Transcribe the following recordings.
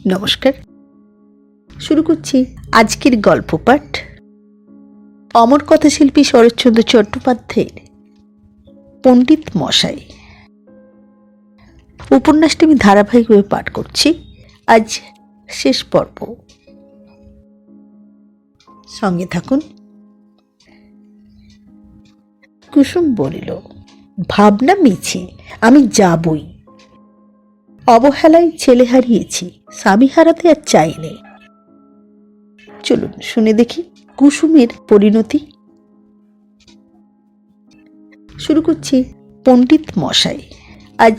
নমস্কার। শুরু করছি আজকের গল্প পাঠ। অমর কথাশিল্পী শরৎচন্দ্র চট্টোপাধ্যায়ের পণ্ডিত মশাই উপন্যাসটি আমি ধারাবাহিকভাবে পাঠ করছি। আজ শেষ পর্ব, সঙ্গে থাকুন। কুসুম বলিল, ভাবনা মিছে, আমি যাবই। অবহেলায় ছেলে হারিয়েছি, স্বামী হারাতে আর চাইনি। চলুন শুনে দেখি কুসুমের পরিণতি। শুরু করছি পণ্ডিত মশাই, আজ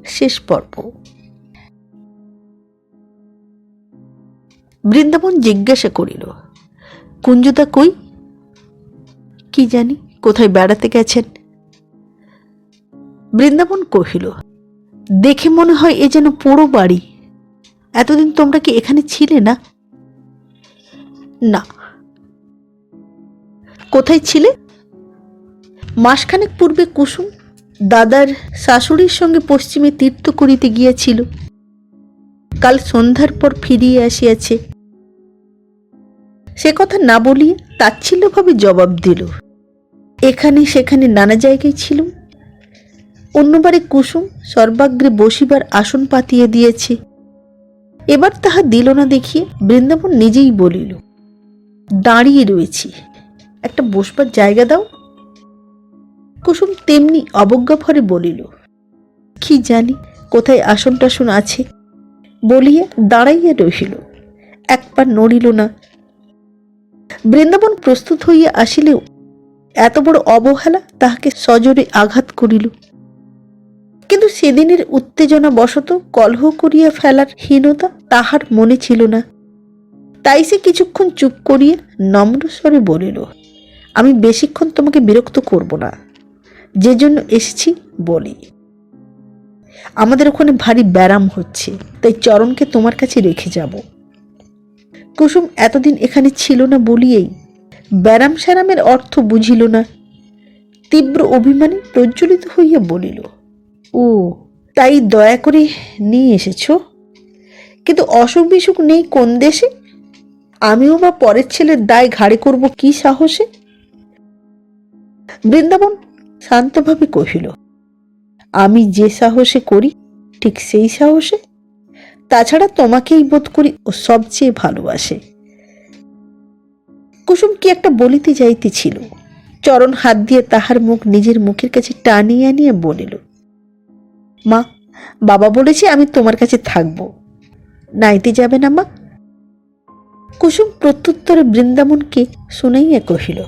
শেষ পর্ব। বৃন্দাবন জিজ্ঞাসা করিল, কুঞ্জদা কই? কি জানি, কোথায় বেড়াতে গেছেন। বৃন্দাবন কহিল, দেখে মনে হয় এ যেন পোড়ো বাড়ি। এতদিন তোমরা কি এখানে ছিলে না? না। কোথায় ছিলে? মাসখানেক পূর্বে কুসুম দাদার শাশুড়ির সঙ্গে পশ্চিমে তীর্থ করিতে গিয়াছিল। কাল সন্ধ্যার পর ফিরিয়া আসিয়াছে। সে কথা না বলিয়া তাচ্ছিল্যভাবে জবাব দিল, এখানে সেখানে নানা জায়গায় ছিলুম। অন্যবারে কুসুম সর্বাগ্রে বসিবার আসন পাতিয়া দিয়েছে, এবার তাহা দিল না দেখিয়ে বৃন্দাবন নিজেই বলিল, দাঁড়িয়ে রয়েছি, একটা বসবার জায়গা দাও। কুসুম তেমনি অবজ্ঞাভরে বলিল, কি জানি কোথায় আসন টাসন আছে, বলিয়া দাঁড়াইয়া রহিল, এক পা নড়িল না। বৃন্দাবন প্রস্তুত হইয়া আসিলেও এত বড় অবহেলা তাহাকে সজোরে আঘাত করিল। কিন্তু সেদিনের উত্তেজনা বশত কলহ করিয়া ফেলার হীনতা তাহার মনে ছিল না। তাই সে কিছুক্ষণ চুপ করিয়া নম্র স্বরে বলিল, আমি বেশিক্ষণ তোমাকে বিরক্ত করব না, যে জন্য এসেছি বলি। আমাদের ওখানে ভারী ব্যারাম হচ্ছে, তাই চরণকে তোমার কাছে রেখে যাব। কুসুম এতদিন এখানে ছিল না বলিয়েই ব্যারাম স্যারামের অর্থ বুঝিল না। তীব্র অভিমানে প্রজ্বলিত হইয়া বলিল, ও তাই দয়া করে নিয়ে এসেছ? কিন্তু অসুখ বিসুখ নেই কোন দেশে? আমিও বা পরের ছেলের দায় ঘাড়ে করব কি সাহসে? বৃন্দাবন শান্তভাবে কহিল, আমি যে সাহসে করি ঠিক সেই সাহসে। তাছাড়া তোমাকেই বোধ করি ও সবচেয়ে ভালোবাসে। কুসুম কি একটা বলিতে যাইতেছিল, চরণ হাত দিয়ে তাহার মুখ নিজের মুখের কাছে টানিয়ে আনিয়া বলিল, মা, বাবা বলেছে আমি তোমার কাছে থাকব, নাইতে যাবে না মা? কুসুম প্রত্যুত্তরে বৃন্দাবনকে শুনাইয়া কহিল,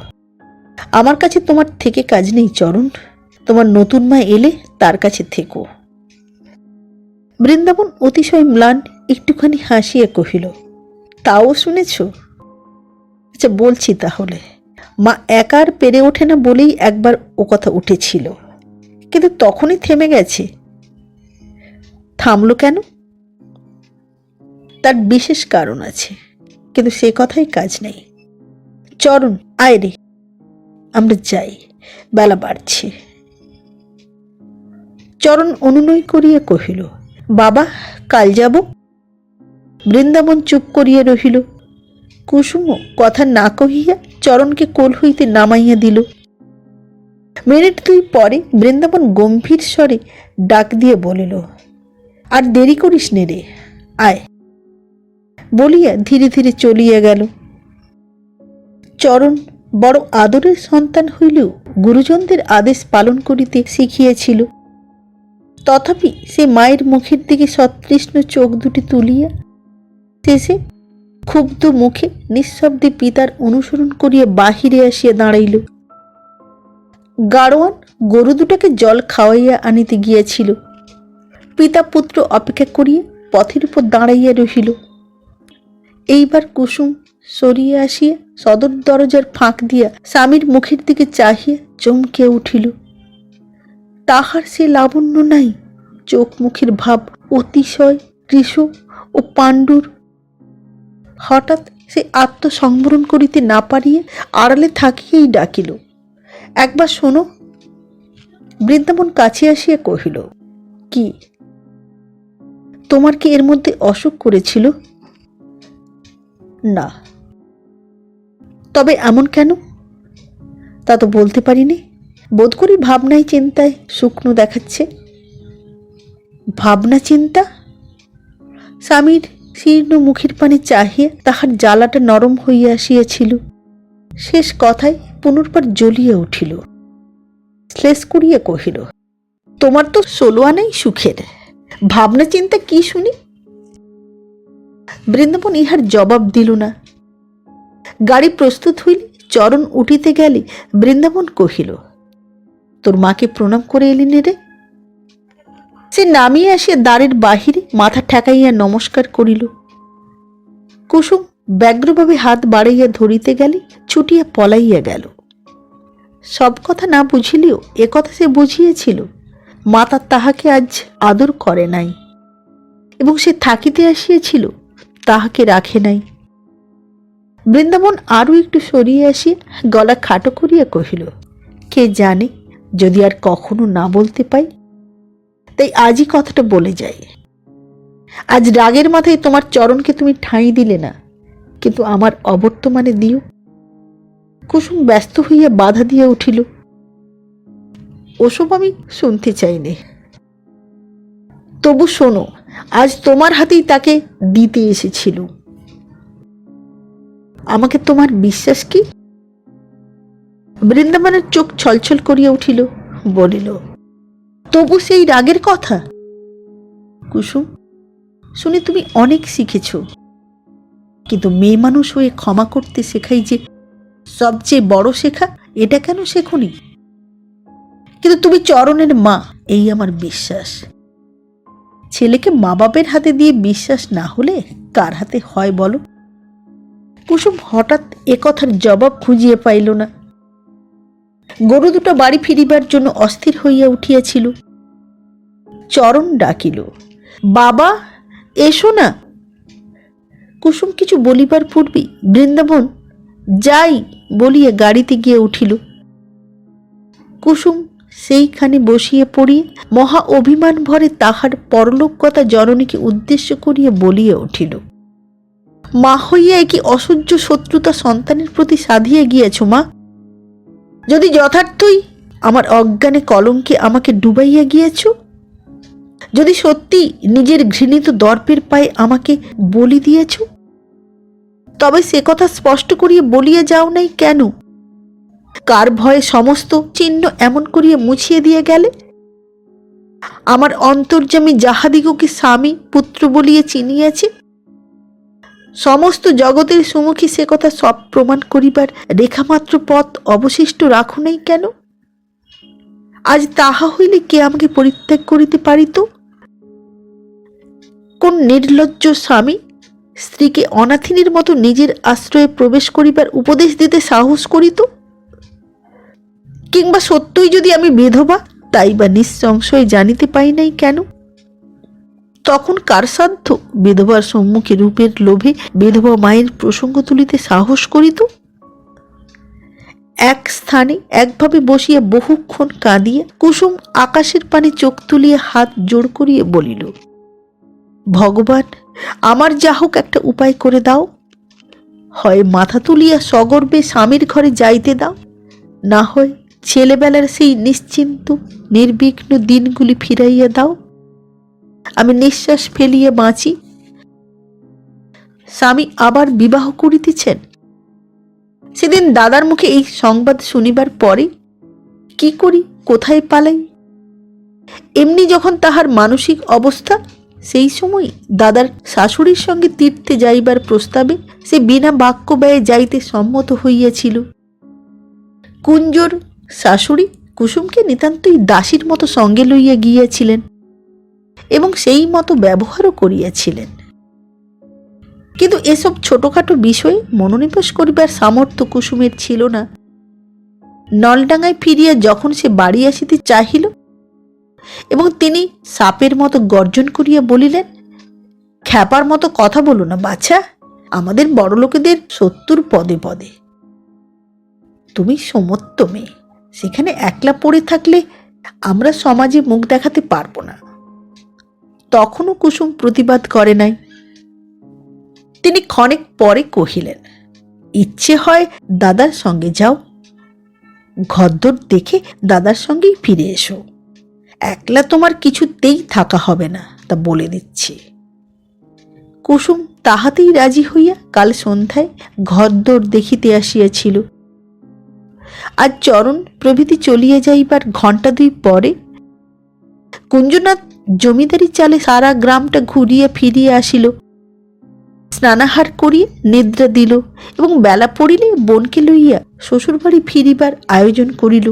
আমার কাছে তোমার থেকে কাজ নেই চরণ, তোমার নতুন মা এলে তার কাছে থেকো। বৃন্দাবন অতিশয় ম্লান একটুখানি হাসিয়া কহিল, তাও শুনেছ? আচ্ছা বলছি তাহলে। মা একার পেরে ওঠে না বলেই একবার ও কথা উঠেছিল, কিন্তু তখনই থেমে গেছে। থামলো কেন? তার বিশেষ কারণ আছে, কিন্তু সে কথাই কাজ নেই। চরণ আয় রে, আমরা যাই, বেলা বাড়ছে। চরণ অনুনয় করিয়া কহিল, বাবা কাল যাব। বৃন্দাবন চুপ করিয়া রহিল। কুসুম কথা না কহিয়া চরণকে কোল হইতে নামাইয়া দিল। মিনিট দুই পরে বৃন্দাবন গম্ভীর স্বরে ডাক দিয়ে বলিল, আর দেরি করিস নে রে, আয়। বলিয়া ধীরে ধীরে চলিয়া গেল। চরণ বড় আদরের সন্তান হইলেও গুরুজনদের আদেশ পালন করিতে শিখিয়াছিল। তথাপি সে মায়ের মুখের দিকে সতৃষ্ণ চোখ দুটি তুলিয়া শেষে ক্ষুব্ধ মুখে নিঃশব্দে পিতার অনুসরণ করিয়া বাহিরে আসিয়া দাঁড়াইল। গাড়োয়ান গরু দুটাকে জল খাওয়াইয়া আনিতে গিয়াছিল। পিতা পুত্র অপেক্ষা করিয়া পথের উপর দাঁড়াইয়া রহিল। এইবার কুসুম সরিয়া আসিয়া সদর দরজার ফাঁক দিয়া স্বামীর মুখের দিকে চাহিয়া চমকিয়া উঠিল। তাহার সে লাবণ্য নাই, চোখ মুখের ভাব অতিশয় কৃশ ও পাণ্ডুর। হঠাৎ সে আত্মসংবরণ করিতে না পারিয়া আড়ালে থাকিয়েই ডাকিল, একবার শোনো। বৃন্দাবন কাছে আসিয়া কহিল, কি? তোমার কি এর মধ্যে অসুখ করেছিল? না। তবে এমন কেন তা তো বলতে পারিনি। বোধ করি ভাবনায় চিন্তায় শুকনো দেখাচ্ছে। ভাবনা চিন্তা? স্বামীর শীর্ণ মুখের পানে চাহিয়া তাহার জ্বালাটা নরম হইয়া আসিয়াছিল। শেষ কথায় পুনর্বার জ্বলিয়া উঠিল। শ্লেষ করিয়া কহিল, তোমার তো 16 আনাই সুখের, ভাবনা চিন্তা কি শুনি? বৃন্দাবন ইহার জবাব দিল না। গাড়ি প্রস্তুত হইল, চরণ উঠিতে গেলে বৃন্দাবন কহিল, তোর মাকে প্রণাম করে এলি রে? সে নামিয়া আসিয়া দ্বারের বাহিরে মাথা ঠেকাইয়া নমস্কার করিল। কুসুম ব্যগ্রভাবে হাত বাড়াইয়া ধরিতে গেলে ছুটিয়া পলাইয়া গেল। সব কথা না বুঝিলেও একথা সে বুঝিয়েছিল, মাতা তাহাকে আজ আদর করে নাই এবং সে থাকিতে আসিয়াছিল, তাহাকে রাখে নাই। বৃন্দাবন আরো একটু সরিয়ে আসিয়া গলা খাটো করিয়া কহিল, কে জানে যদি আর কখনো না বলতে পাই, তাই আজই কথাটা বলে যাই। আজ রাগের মাথায় তোমার চরণকে তুমি ঠাঁই দিলে না, কিন্তু আমার অবর্তমানে দিও। কুসুম ব্যস্ত হইয়া বাধা দিয়া উঠিল, ওসব আমি শুনতে চাইনি। তবু শোনো, আজ তোমার হাতেই তাকে দিতে এসেছিল। আমাকে তোমার বিশ্বাস কি? বৃন্দাবনের চোখ ছলছল করিয়া উঠিল, বলিল, তবু সেই রাগের কথা? কুসুম, শুনে তুমি অনেক শিখেছ, কিন্তু মেয়ে মানুষ হয়ে ক্ষমা করতে শেখাই যে সবচেয়ে বড় শেখা, এটা কেন শেখনি? কিন্তু তুমি চরণের মা, এই আমার বিশ্বাস। ছেলেকে মা বাপের হাতে দিয়ে বিশ্বাস না হলে কার হাতে হয় বলো? কুসুম হঠাৎ একথার জবাব খুঁজিয়ে পাইল না। গরু দুটো বাড়ি ফিরিবার জন্য অস্থির হইয়া উঠিয়াছিল। চরণ ডাকিল, বাবা এসো না। কুসুম কিছু বলিবার পূর্বে বৃন্দাবন যাই বলিয়া গাড়িতে গিয়ে উঠিল। কুসুম সেইখানে বসিয়া পড়িয়া মহা অভিমান ভরে তাহার পরলোকগতা জননীকে উদ্দেশ্য করিয়া বলিয়া উঠিল, মা হইয়া কি অসহ্য শত্রুতা সন্তানের প্রতি সাধিয়া গিয়েছ মা? যদি যথার্থই আমার অজ্ঞানে কলঙ্কে আমাকে ডুবাইয়া গিয়েছ, যদি সত্যি নিজের ঘৃণিত দর্পের পায়ে আমাকে বলি দিয়েছ, তবে সে কথা স্পষ্ট করিয়া বলিয়া যাও নাই কেন? কার ভয়ে সমস্ত চিহ্ন এমন করিয়া মুছিয়ে দিয়ে গেলে? আমার অন্তর্যামী যাহাদিগকে স্বামী পুত্র বলিয়া চিনিয়াছে, সমস্ত জগতের সম্মুখে সে কথা সব প্রমাণ করিবার রেখামাত্র পথ অবশিষ্ট রাখো নাই কেন? আজ তাহা হইলে কে আমাকে পরিত্যাগ করিতে পারিত? কোন নির্লজ্জ স্বামী স্ত্রীকে অনাথিনীর মতো নিজের আশ্রয়ে প্রবেশ করিবার উপদেশ দিতে সাহস করিত? কিংবা সত্যই যদি আমি বিধবা, তাই বা নিঃসংশয়ে জানিতে পাই নাই কেন? তখন কার সাধ্য বিধবার সম্মুখে রূপের লোভে বিধবা মায়ের প্রসঙ্গ তুলিতে সাহস করিত? এক স্থানে একভাবে বসিয়া বহুক্ষণ কাঁদিয়া কুসুম আকাশের পানে চোখ তুলিয়া হাত জোড় করিয়া বলিল, ভগবান, আমার যা হোক একটা উপায় করে দাও। হয় মাথা তুলিয়া সগর্বে স্বামীর ঘরে যাইতে দাও, না হয় ছেলেবেলার সেই নিশ্চিন্ত নির্বিঘ্ন দিনগুলি ফিরাইয়া দাও। আমি নিঃশ্বাস ফেলিয়া বাঁচি। স্বামী আবার বিবাহ করিতেছেন। সেদিন দাদার মুখে এই সংবাদ শুনিবার পরে কি করি, কোথায় পালাই? এমনি যখন তাহার মানসিক অবস্থা, সেই সময় দাদার শাশুড়ির সঙ্গে তীর্থে যাইবার প্রস্তাবে সে বিনা বাক্য ব্যয়ে যাইতে সম্মত হইয়াছিল। কুঞ্জর শাশুড়ি কুসুমকে নিতান্তই দাসীর মতো সঙ্গে লইয়া গিয়াছিলেন এবং সেই মতো ব্যবহারও করিয়াছিলেন। কিন্তু এসব ছোটখাটো বিষয়ে মনোনিবেশ করিবার সামর্থ্য কুসুমের ছিল না। নলডাঙ্গায় ফিরিয়া যখন সে বাড়ি আসিতে চাহিল এবং তিনি সাপের মতো গর্জন করিয়া বলিলেন, খ্যাপার মতো কথা বলো না বাছা, আমাদের বড় লোকেদের 70 পদে পদে। তুমি সমত্ব মেয়ে, সেখানে একলা পড়ে থাকলে আমরা সমাজে মুখ দেখাতে পারবো না। তখনও কুসুম প্রতিবাদ করে নাই। তিনি ক্ষণেক পরে কহিলেন, ইচ্ছে হয় দাদার সঙ্গে যাও, ঘরদোর দেখে দাদার সঙ্গেই ফিরে এসো। একলা তোমার কিছুতেই থাকা হবে না, তা বলে দিচ্ছি। কুসুম তাহাতেই রাজি হইয়া কাল সন্ধ্যায় ঘরদোর দেখিতে আসিয়াছিল। আজ চরণ প্রভৃতি চলিয়া যাইবার ঘণ্টা 2 পরে কুঞ্জনাথ জমিদারি চালে সারা গ্রামটা ঘুরিয়া ফিরিয়া আসিল। স্নানাহার করিয়া নিদ্রা দিল এবং বেলা পড়িলে বোনকে লইয়া শ্বশুরবাড়ি ফিরিবার আয়োজন করিল।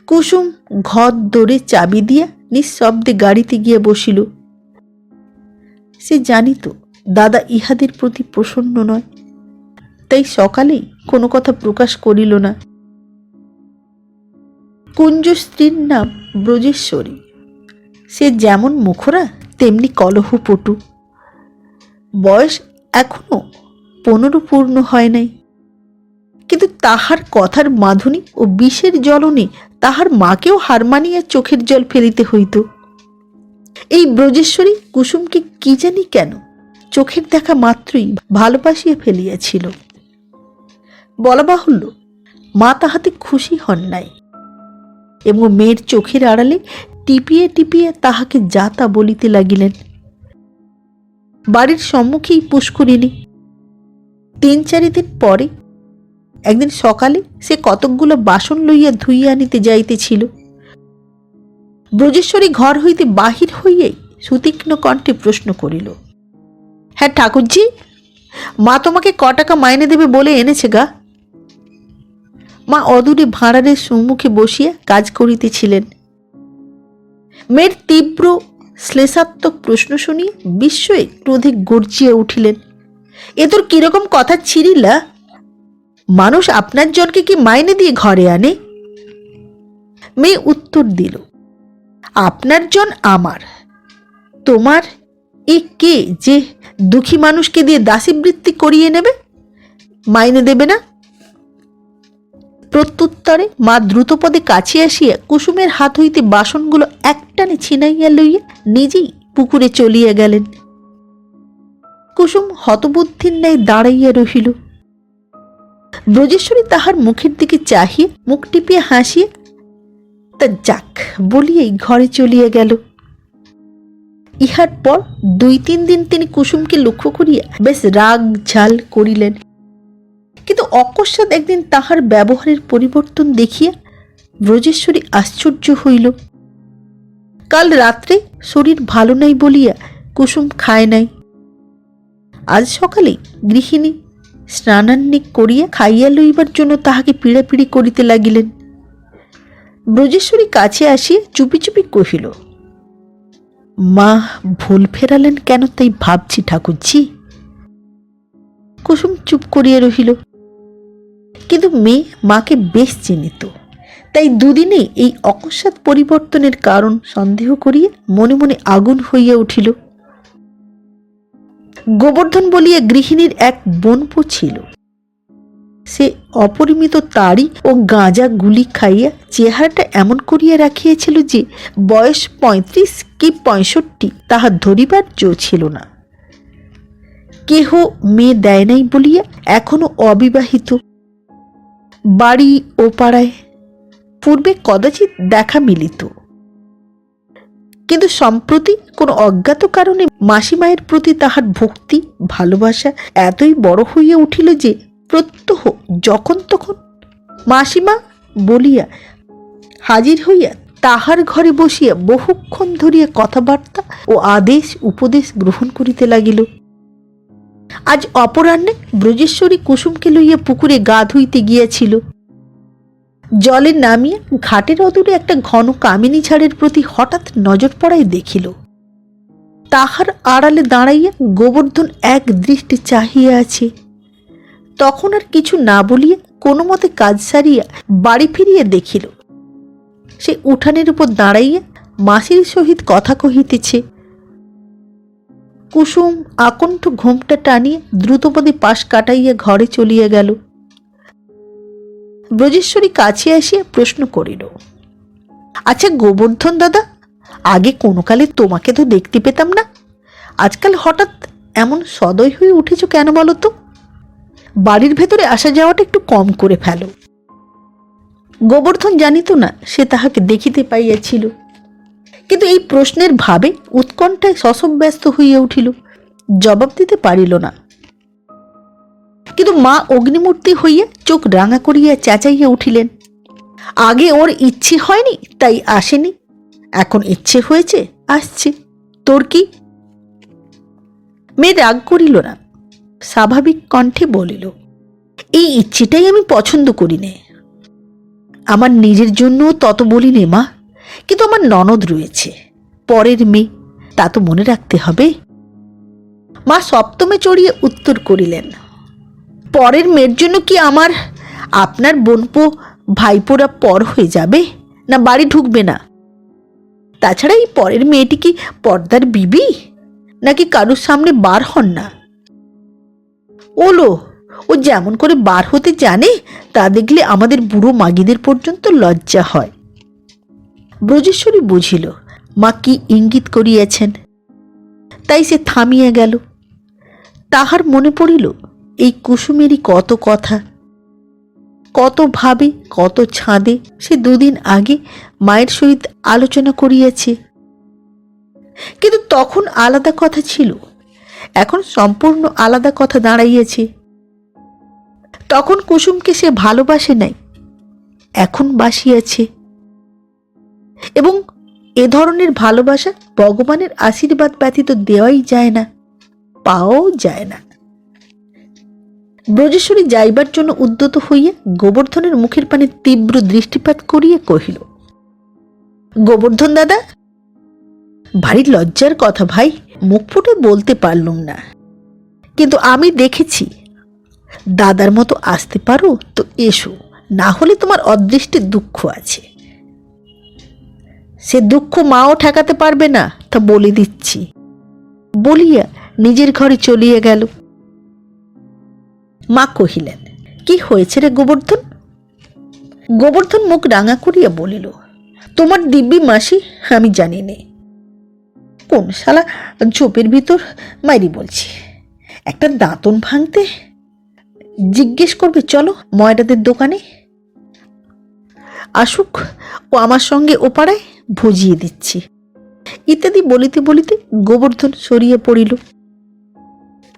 কুসুম ঘর দোরে চাবি দিয়া নিঃশব্দে গাড়িতে গিয়া বসিল। সে জানিত দাদা ইহাদের প্রতি প্রসন্ন নয়, তাই সকালেই কোনো কথা প্রকাশ করিল না। কুঞ্জ স্ত্রীর নাম ব্রজেশ্বরী। সে যেমন মুখরা তেমনি কলহপটু। বয়স এখনো 15 পূর্ণ হয় নাই, কিন্তু তাহার কথার মাধুরী ও বিষের জ্বলনে তাহার মাকেও হার মানিয়া চোখের জল ফেলিতে হইত। এই ব্রজেশ্বরী কুসুমকে কি জানি কেন চোখের দেখা মাত্রই ভালোবাসিয়া ফেলিয়াছিল। বলা বাহুল্য, মা তাহাতে খুশি হন নাই এবং মেয়ের চোখের আড়ালে টিপিয়ে টিপিয়ে তাহাকে যাতা বলিতে লাগিলেন। বাড়ির সম্মুখেই পুষ্করিণী। 3-4 দিন পরে একদিন সকালে সে কতকগুলো বাসন লইয়া ধুইয়া আনিতে যাইতেছিল। ব্রজেশ্বরী ঘর হইতে বাহির হইয়াই সুতীক্ষ্ণ কণ্ঠে প্রশ্ন করিল, হ্যাঁ ঠাকুরজি, মা তোমাকে ক টাকা মাইনে দেবে বলে এনেছে গা? মা অদূরে ভাঁড়ারের সম্মুখে বসিয়া কাজ করিতেছিলেন। মেয়ের তীব্র শ্লেষাত্মক প্রশ্ন শুনিয়া বিস্ময়ে ক্রোধে গর্জিয়া উঠিলেন, এ তোর কিরকম কথা ছিরিলা? মানুষ আপনার জনকে কি মাইনে দিয়ে ঘরে আনে? মেয়ে উত্তর দিল, আপনার জন আমার, তোমার এ কে যে দুঃখী মানুষকে দিয়ে দাসীবৃত্তি করিয়ে নেবে, মাইনে দেবে না? প্রত্যুত্তরে মা দ্রুতপদে কাছে আসিয়া কুসুমের হাত হইতে বাসনগুলো একটানে ছিনাইয়া লইয়া নিজেই পুকুরে চলিয়া গেলেন। কুসুম হতবুদ্ধির ন্যায় দাঁড়াইয়া রহিল। ব্রজেশ্বরী তাহার মুখের দিকে চাহিয়া মুখ টিপিয়া হাসিয়া তা যাক বলিয়াই ঘরে চলিয়া গেল। ইহার পর 2-3 দিন তিনি কুসুমকে লক্ষ্য করিয়া বেশ রাগ ঝাল করিলেন, কিন্তু অকস্মাৎ একদিন তাহার ব্যবহারের পরিবর্তন দেখিয়া ব্রজেশ্বরী আশ্চর্য হইল। কাল রাত্রে শরীর ভালো নাই বলিয়া কুসুম খায় নাই। আজ সকালে গৃহিণী স্নানান্নিক করিয়া খাইয়া লইবার জন্য তাহাকে পিড়াপিড়ি করিতে লাগিলেন। ব্রজেশ্বরী কাছে আসিয়া চুপি চুপি কহিল, মা ভুল ফেরালেন কেন তাই ভাবছি ঠাকুরজি। কুসুম চুপ করিয়া রহিল, কিন্তু মেয়ে মাকে বেশ চিনিত, তাই দুদিনে এই অকস্মাৎ পরিবর্তনের কারণ সন্দেহ করিয়া মনে মনে আগুন হইয়া উঠিল। গোবর্ধন বলিয়া গৃহিণীর এক বোনপো ছিল। সে অপরিমিত তাড়ি ও গাঁজা গুলি খাইয়া চেহারাটা এমন করিয়া রাখিয়াছিল যে বয়স 35 কি 65 তাহা ধরিবার জো ছিল না। কেহ মেয়ে দেয় নাই বলিয়া এখনো অবিবাহিত। বাড়ি ও পাড়ায় পূর্বে কদাচিৎ দেখা মিলিত, কিন্তু সম্প্রতি কোন অজ্ঞাত কারণে মাসিমায়ের প্রতি তাহার ভক্তি ভালোবাসা এতই বড় হইয়া উঠিল যে প্রত্যহ যখন তখন মাসিমা বলিয়া হাজির হইয়া তাহার ঘরে বসিয়া বহুক্ষণ ধরিয়া কথাবার্তা ও আদেশ উপদেশ গ্রহণ করিতে লাগিল। আজ অপরাহ্নে ব্রজেশ্বরী কুসুমকে লইয়া পুকুরে গা ধুইতে গিয়াছিল। জলে নামিয়া ঘাটের অদূরে একটা ঘন কামিনী ঝাড়ের প্রতি হঠাৎ নজর পড়াই দেখিল। তাহার আড়ালে দাঁড়াইয়া গোবর্ধন এক দৃষ্টি চাহিয়া আছে। তখন আর কিছু না বলিয়া কোনো মতে কাজ সারিয়া বাড়ি ফিরিয়া দেখিল সে উঠানের উপর দাঁড়াইয়া মাসির সহিত কথা কহিতেছে। কুসুম আকণ্ঠ ঘোমটা টানিয়া দ্রুতপদে পাশ কাটাইয়া ঘরে চলিয়া গেল। ব্রজেশ্বরী কাছে আসিয়া প্রশ্ন করিল, আচ্ছা গোবর্ধন দাদা, আগে কোনো কালে তোমাকে তো দেখতে পেতাম না, আজকাল হঠাৎ এমন সদয় হয়ে উঠেছ কেন বলো তো? বাড়ির ভেতরে আসা যাওয়াটা একটু কম করে ফেলো। গোবর্ধন জানিত না সে তাহাকে দেখিতে পাইয়াছিল, কিন্তু এই প্রশ্নের ভাবে উৎকণ্ঠায় শশব্যস্ত হইয়া উঠিল, জবাব দিতে পারিল না। কিন্তু মা অগ্নিমূর্তি হইয়া চোখ রাঙা করিয়া চেঁচাইয়া উঠিলেন, আগে ওর ইচ্ছে হয়নি তাই আসেনি, এখন ইচ্ছে হয়েছে আসছে, তোর কি? মেয়ে রাগ করিল না, স্বাভাবিক কণ্ঠে বলিল, এই ইচ্ছেটাই আমি পছন্দ করি নে। আমার নিজের জন্য তত বলি নে মা, কিন্তু আমার ননদ রয়েছে, পরের মেয়ে, তা তো মনে রাখতে হবে। মা সপ্তমে চড়িয়ে উত্তর করিলেন, পরের মেয়ের জন্য কি আপনার বোনপো ভাইপোরা পর হয়ে যাবে, না বাড়ি ঢুকবে না? তাছাড়া এই পরের মেয়েটি কি পর্দার বিবি, নাকি কারুর সামনে বার হন না? ওলো, ও যেমন করে বার হতে জানে তা দেখলে আমাদের বুড়ো মাগিদের পর্যন্ত লজ্জা হয়। ব্রজেশ্বরী বুঝিল মা কি ইঙ্গিত করিয়াছেন, তাই সে থামিয়া গেল। তাহার মনে পড়িল এই কুসুমেরই কত কথা, কত ভাবে, কত ছাঁদে সে দুদিন আগে মায়ের সহিত আলোচনা করিয়াছে। কিন্তু তখন আলাদা কথা ছিল, এখন সম্পূর্ণ আলাদা কথা দাঁড়াইয়াছে। তখন কুসুমকে সে ভালোবাসে নাই, এখন বাসিয়াছে, এবং এ ধরনের ভালোবাসা ভগবানের আশীর্বাদ ব্যতীত দেওয়াই যায় না, পাওয়াও যায় না। ব্রজেশ্বরী যাইবার জন্য উদ্যত হইয়া গোবর্ধনের মুখের পানে তীব্র দৃষ্টিপাত করিয়া কহিল, গোবর্ধন দাদা, ভারী লজ্জার কথা ভাই, মুখ ফুটে বলতে পারলুম না, কিন্তু আমি দেখেছি, দাদার মতো আসতে পারো তো এসো, না হলে তোমার অদৃষ্টের দুঃখ আছে। সে দুঃখ মাও ঠেকাতে পারবে না, তা বলে দিচ্ছি, বলিয়া নিজের ঘরে চলিয়া গেল। মা কহিলেন, কি হয়েছে রে গোবর্ধন? গোবর্ধন মুখ রাঙা করিয়া বলিল, তোমার দিব্যি মাসি আমি জানি নে, কোন শালা ঝোপের ভিতর মাইরি বলছি, একটা দাঁতন ভাঙতে জিজ্ঞেস করবে, চলো ময়রাদের দোকানে, আসুক, ও আমার সঙ্গে ও পাড়ায় ভজিয়ে দিচ্ছি, ইত্যাদি বলিতে বলিতে গোবর্ধন সরিয়া পড়িল।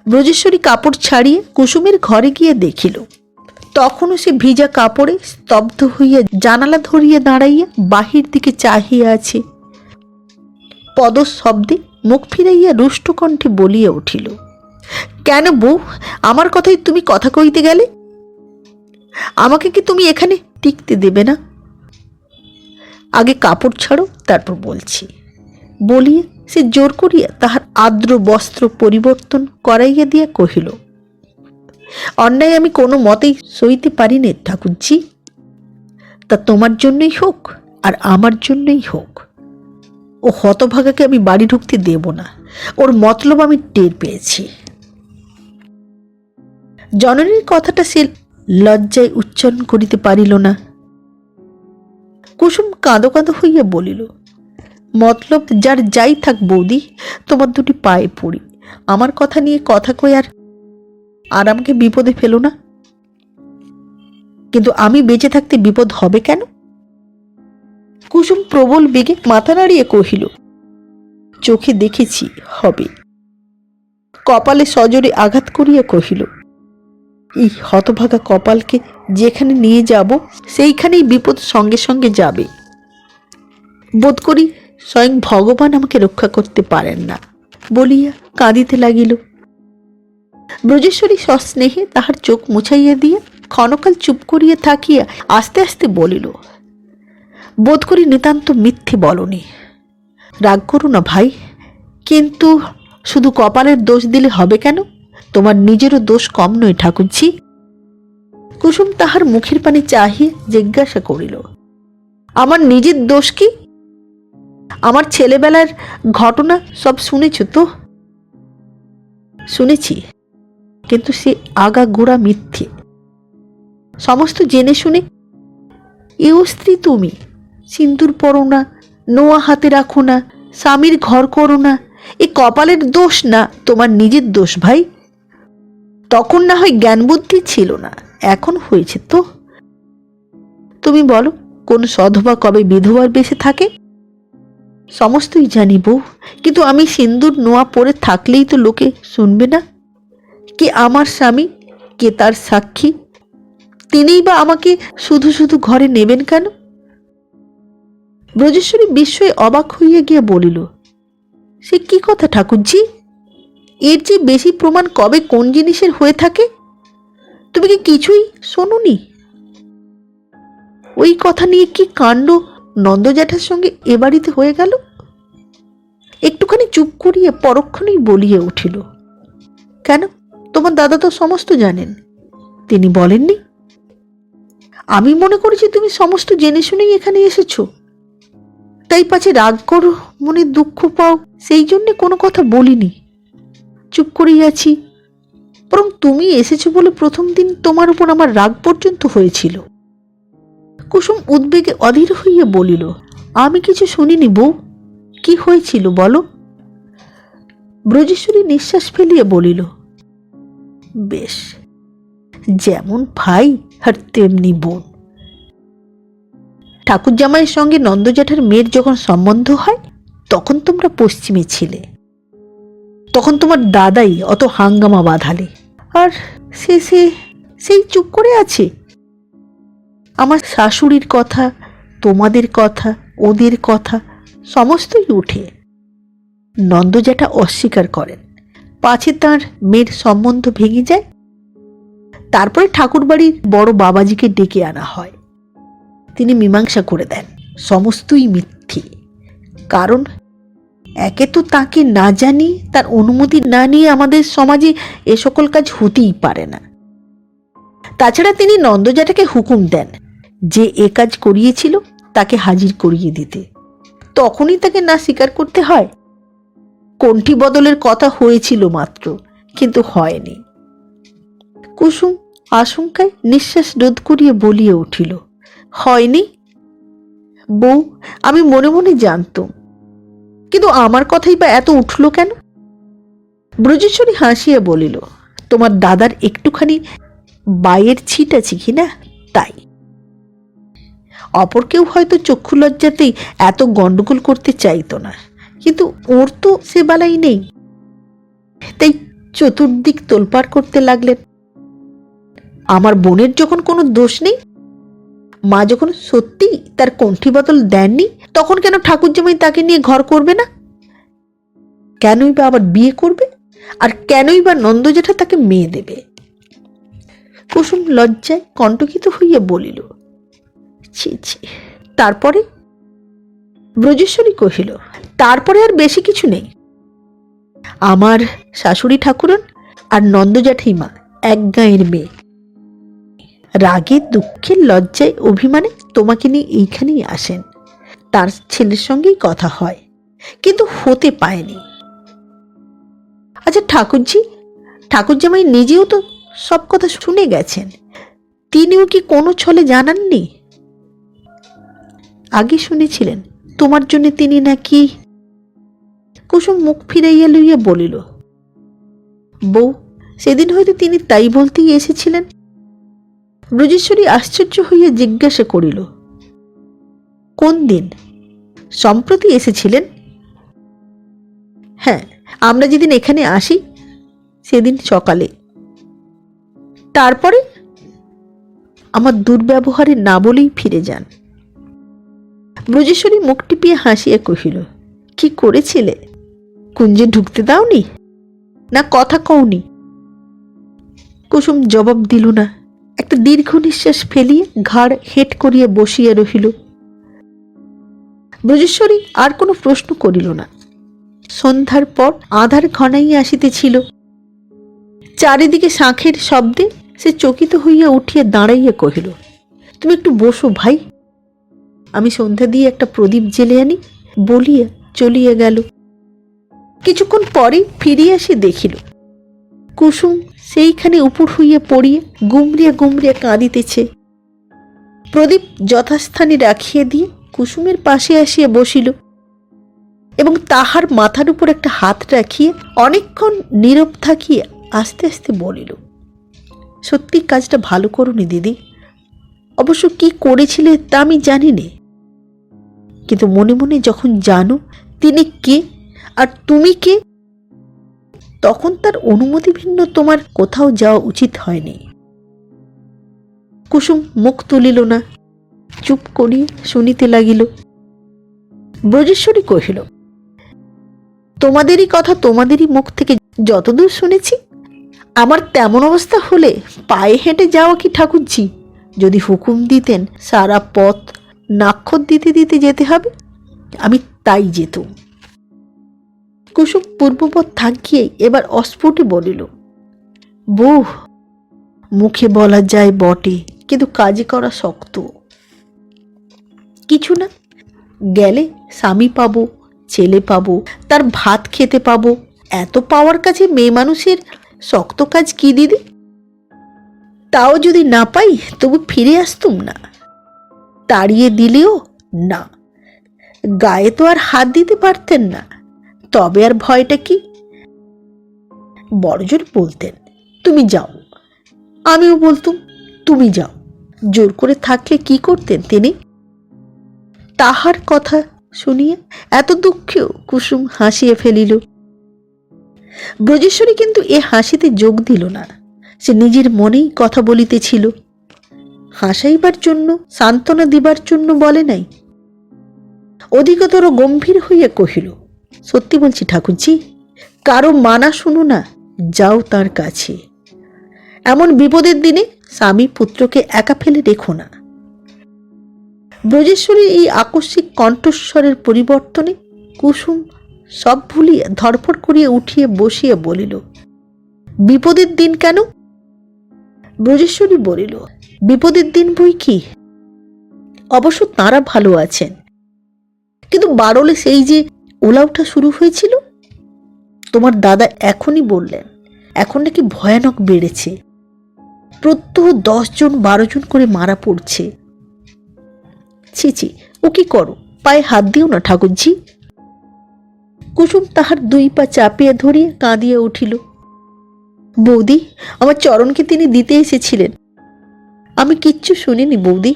ব্রজেশ্বরী কাপড় ছাড়িয়ে কুসুমের ঘরে গিয়ে দেখিল, তখনও সে ভিজা কাপড়ে স্তব্ধ হইয়া জানালা ধরিয়া দাঁড়াইয়া বাহির দিকে চাহিয়া আছে। পদ শব্দে মুখ ফিরাইয়া রুষ্ট কণ্ঠে বলিয়া উঠিল, কেন বউ, আমার কথাই তুমি কথা কইতে গেলে? আমাকে কি তুমি এখানে টিকতে দেবে না? আগে কাপড় ছাড়ো, তারপর বলছি, বলিয়া সে জোর করিয়া তাহার আর্দ্র বস্ত্র পরিবর্তন করাইয়া দিয়া কহিল, অন্যায় আমি কোনো মতেই সইতে পারি নে ঠাকুরজি, তা তোমার জন্যই হোক আর আমার জন্যই হোক, ও হতভাগাকে আমি বাড়ি ঢুকতে দেব না, ওর মতলব আমি টের পেয়েছি। জননীর কথাটা সে লজ্জায় উচ্চারণ করিতে পারিল না। কুসুম কাঁদো কাঁদো হইয়া বলিল, মতলব যার যাই থাক বৌদি, তোমার দুটি পায়ে পড়ি, আমার কথা নিয়ে কথা কই আর আমাকে বিপদে ফেলো না। কিন্তু আমি বেঁচে থাকতে বিপদ হবে কেন? কুসুম প্রবল বেগে মাথা নাড়িয়ে কহিল, চোখে দেখেছি হবে। কপালে সজোরে আঘাত করিয়া কহিল, এই হতভাগা কপালকে যেখানে নিয়ে যাব সেইখানেই বিপদ সঙ্গে সঙ্গে যাবে। বোধ করি স্বয়ং ভগবান আমাকে রক্ষা করতে পারেন না, বলিয়া কাঁদিতে লাগিল। ব্রজেশ্বরী সস্নেহে তাহার চোখ মুছাইয়া দিয়া ক্ষণকাল চুপ করিয়া থাকিয়া আস্তে আস্তে বলিল, বোধ করি নিতান্ত মিথ্যে বলনি, রাগ করো না ভাই, কিন্তু শুধু কপালের দোষ দিলে হবে কেন? তোমার নিজেরও দোষ কম নয় ঠাকুরজি। কুসুম তাহার মুখের পানে চাহিয়া জিজ্ঞাসা করিল, আমার নিজের দোষ কি? আমার ছেলেবেলার ঘটনা সব শুনেছ তো? শুনেছি, কিন্তু সে আগাগোড়া মিথ্যে, সমস্ত জেনে শুনে। এও স্ত্রী তুমি, সিন্দুর পরো না, নোয়া হাতে রাখো না, স্বামীর ঘর করো না, এ কপালের দোষ না, তোমার নিজের দোষ ভাই। তখন না হয় জ্ঞান বুদ্ধি ছিল না, এখন হয়েছে তো। তুমি বলো, কোন সধবা কবে বিধবার বেঁচে থাকে? সমস্তই জানি বউ, কিন্তু আমি সিন্দুর নোয়া পরে থাকলেই তো লোকে শুনবে না? কে আমার স্বামী, কে তার সাক্ষী? তিনিই বা আমাকে শুধু শুধু ঘরে নেবেন কেন? ব্রজেশ্বরী বিস্ময়ে অবাক হইয়া গিয়া বলিল, সে কি কথা ঠাকুরজি? এর চেয়ে বেশি প্রমাণ কবে কোন জিনিসের হয়ে থাকে? তুমি কি কিছুই শোনোনি? ওই কথা নিয়ে কি কাণ্ড নন্দ জ্যাঠার সঙ্গে এ বাড়িতে হয়ে গেল? একটুখানি চুপ করিয়া পরক্ষণেই বলিয়া উঠিল, কেন, তোমার দাদা তো সমস্ত জানেন। তিনি বলেননি? আমি মনে করেছি তুমি সমস্ত জেনে শুনেই এখানে এসেছো, তাই পাছে রাগ করো, মনে দুঃখ পাও, সেই জন্যে কোনো কথা বলিনি, চুপ করেই আছি। বরং তুমি এসেছো বলে প্রথম দিন তোমার উপর আমার রাগ পর্যন্ত হয়েছিল। কুসুম উদ্বেগে অধীর হইয়া বলিল, আমি কিছু শুনিনি বউ, কি হয়েছিল বলো। ব্রজেশ্বরী নিঃশ্বাস ফেলিয়া বলিল, বেশ, যেমন ভাই আর তেমনি বোন। ঠাকুর জামাইয়ের সঙ্গে নন্দ জ্যাঠার মেয়ের যখন সম্বন্ধ হয়, তখন তোমরা পশ্চিমে ছিলে, তখন তোমার দাদাই অত হাঙ্গামা বাঁধালে, আর সেই চুপ করে আছে। আমার শাশুড়ির কথা, তোমাদের কথা, ওদের কথা সমস্তই উঠে। নন্দ জ্যাঠা অস্বীকার করেন, পাছে তার মেয়ের সম্বন্ধ ভেঙে যায়। তারপরে ঠাকুরবাড়ির বড় বাবাজিকে ডেকে আনা হয়, তিনি মীমাংসা করে দেন সমস্তই মিথ্যে। কারণ একে তো তাকে না জানি, তার অনুমতি না নিয়ে আমাদের সমাজে এ সকল কাজ হতেই পারে না। তাছাড়া তিনি নন্দ জ্যাঠাকে হুকুম দেন যে এ কাজ করিয়েছিল তাকে হাজির করিয়ে দিতে, তখনই তাকে না স্বীকার করতে হয়। কণ্ঠী বদলের কথা হয়েছিল মাত্র, কিন্তু হয়নি। কুসুম আশঙ্কায় নিঃশ্বাস রোধ করিয়া বলিয়া উঠিল, হয়নি বউ, আমি মনে মনে জানতাম, কিন্তু আমার কথাই বা এত উঠল কেন? ব্রজেশ্বরী হাসিয়া বলিল, তোমার দাদার একটুখানি বায়ের ছিট আছে কিনা, তাই। অপর কেউ হয়তো চক্ষু লজ্জাতেই এত গন্ডগোল করতে চাইতো না, কিন্তু ওর তো সে বালাই নেই, তাই চতুর্দিক তোলপাড় করতে লাগলেন। আমার বোনের যখন কোনো দোষ নেই, মা যখন সত্যি তার কণ্ঠী বদল দেননি, তখন কেন ঠাকুর জামাই তাকে নিয়ে ঘর করবে না? কেনই বা আবার বিয়ে করবে? আর কেনই বা নন্দ জ্যাঠা তাকে মেয়ে দেবে? কুসুম লজ্জায় কণ্টকিত হইয়া বলিল, ছি ছি। তারপরে? ব্রজেশ্বরী কহিল, তারপরে আর বেশি কিছু নেই। আমার শাশুড়ি ঠাকুরন আর নন্দ জ্যাঠাইমা এক গাঁয়ের মেয়ে। রাগে দুঃখের লজ্জায় অভিমানে তোমাকে নিয়ে এইখানেই আসেন, তার ছেলের সঙ্গেই কথা হয়, কিন্তু হতে পায়নি। আচ্ছা ঠাকুরজি, ঠাকুর জামাই নিজেও তো সব কথা শুনে গেছেন, তিনিও কি কোনো ছলে জানাননি? আগে শুনেছিলেন তোমার জন্য তিনি নাকি। কুসুম মুখ ফিরাইয়া লইয়া বলিল, বউ, সেদিন হয়তো তিনি তাই বলতেই এসেছিলেন। ব্রজেশ্বরী আশ্চর্য হইয়া জিজ্ঞাসা করিল, কোন দিন? সম্প্রতি এসেছিলেন? হ্যাঁ, আমরা যেদিন এখানে আসি সেদিন সকালে। তারপরে? আমার দুর্ব্যবহারে না বলেই ফিরে যান। ব্রজেশ্বরী মুখ টিপিয়া হাসিয়া কহিল, কি করেছিলে? কুঞ্জে ঢুকতে দাওনি, না কথা কওনি? কুসুম জবাব দিল না, একটা দীর্ঘ নিঃশ্বাস ফেলিয়ে ঘাড় হেঁট করিয়া বসিয়া রহিল। ব্রজেশ্বরী আর কোনো প্রশ্ন করিল না। সন্ধ্যার পর আঁধার ঘনাইয়া আসিতেছিল। চারিদিকে শাঁখের শব্দে সে চকিত হইয়া উঠিয়া দাঁড়াইয়া কহিল, তুমি একটু বসো ভাই, আমি সন্ধ্যা দিয়ে একটা প্রদীপ জেলে আনি, বলিয়া চলিয়া গেল। কিছুক্ষণ পরে ফিরিয়া আসি দেখিল কুসুম সেইখানে উপুড় হইয়া পড়িয়া গুমরিয়া গুমরিয়া কাঁদিতেছে। প্রদীপ যথাস্থানে রাখিয়া দিয়ে কুসুমের পাশে আসিয়া বসিল এবং তাহার মাথার উপর একটা হাত রাখিয়া অনেকক্ষণ নীরব থাকিয়া আস্তে আস্তে বলিল, সত্যি কাজটা ভালো করোনি দিদি। অবশ্য কি করেছিলে তা আমি জানি নে, কিন্তু মনে মনে যখন জানো তিনি কে আর তুমি কে, তখন তার অনুমতি ভিন্ন তোমার কোথাও যাওয়া উচিত হয়নি। কুসুম মুখ তুলিল না, চুপ করিয়া শুনিতে লাগিল। ব্রজেশ্বরী কহিল, তোমাদেরই কথা তোমাদেরই মুখ থেকে যতদূর শুনেছি, আমার তেমন অবস্থা হলে পায়ে হেঁটে যাওয়া কি ঠাকুরজি? যদি হুকুম দিতেন সারা পথ নাক্ষর দিতে দিতে যেতে হবে, আমি তাই যেতুম। কুসুম পূর্বপথ থাকিয়েই এবার অস্ফুটে বলিল, বউ, মুখে বলা যায় বটে, কিন্তু কাজে করা শক্ত। কিছু না, গেলে স্বামী পাবো, ছেলে পাবো, তার ভাত খেতে পাবো, এত পাওয়ার কাছে মেয়ে মানুষের শক্ত কাজ কি দিদি? তাও যদি না পাই তবু ফিরে আসতুম না। তাড়িয়ে দিলেও না, গায়ে তো আর হাত দিতে পারতেন না, তবে আর ভয়টা কি? বড়জোর বলতেন তুমি যাও, আমিও বলতুম তুমি যাও। জোর করে থাকলে কি করতেন তিনি? তাহার কথা শুনিয়া এত দুঃখেও কুসুম হাসিয়া ফেলিল। ব্রজেশ্বরী কিন্তু এ হাসিতে যোগ দিল না, সে নিজের মনেই কথা বলিতেছিল, হাসাইবার জন্য, সান্ত্বনা দিবার জন্য বলে নাই। অধিকতর গম্ভীর হইয়া কহিল, সত্যি বলছি ঠাকুরজি, কারো মানা শুনো না, যাও তার কাছে। এমন বিপদের দিনে স্বামী পুত্রকে একা ফেলে রেখো না। ব্রজেশ্বরীর এই আকস্মিক কণ্ঠস্বরের পরিবর্তনে কুসুম সব ভুলিয়া ধরফর করিয়া উঠিয়া বসিয়া বলিল, বিপদের দিন কেন? ব্রজেশ্বরী বলিল, বিপদের দিন বই কি? অবশ্য তাঁরা ভালো আছেন, কিন্তু বারলে সেই যে ওলা ওঠা শুরু হয়েছিল, তোমার দাদা এখনই বললেন, এখন নাকি ভয়ানক বেড়েছে, প্রত্যহ 10 জন 12 জন করে মারা পড়ছে। ছি ছি, ও কি করো, পায়ে হাত দিও না ঠাকুরজি। কুসুম তাহার 2 পা চাপিয়া ধরিয়া কাঁদিয়া উঠিল। বৌদি, আমার চরণকে তিনি দিতে এসেছিলেন, আমি কিচ্ছু শুনিনি বৌদি।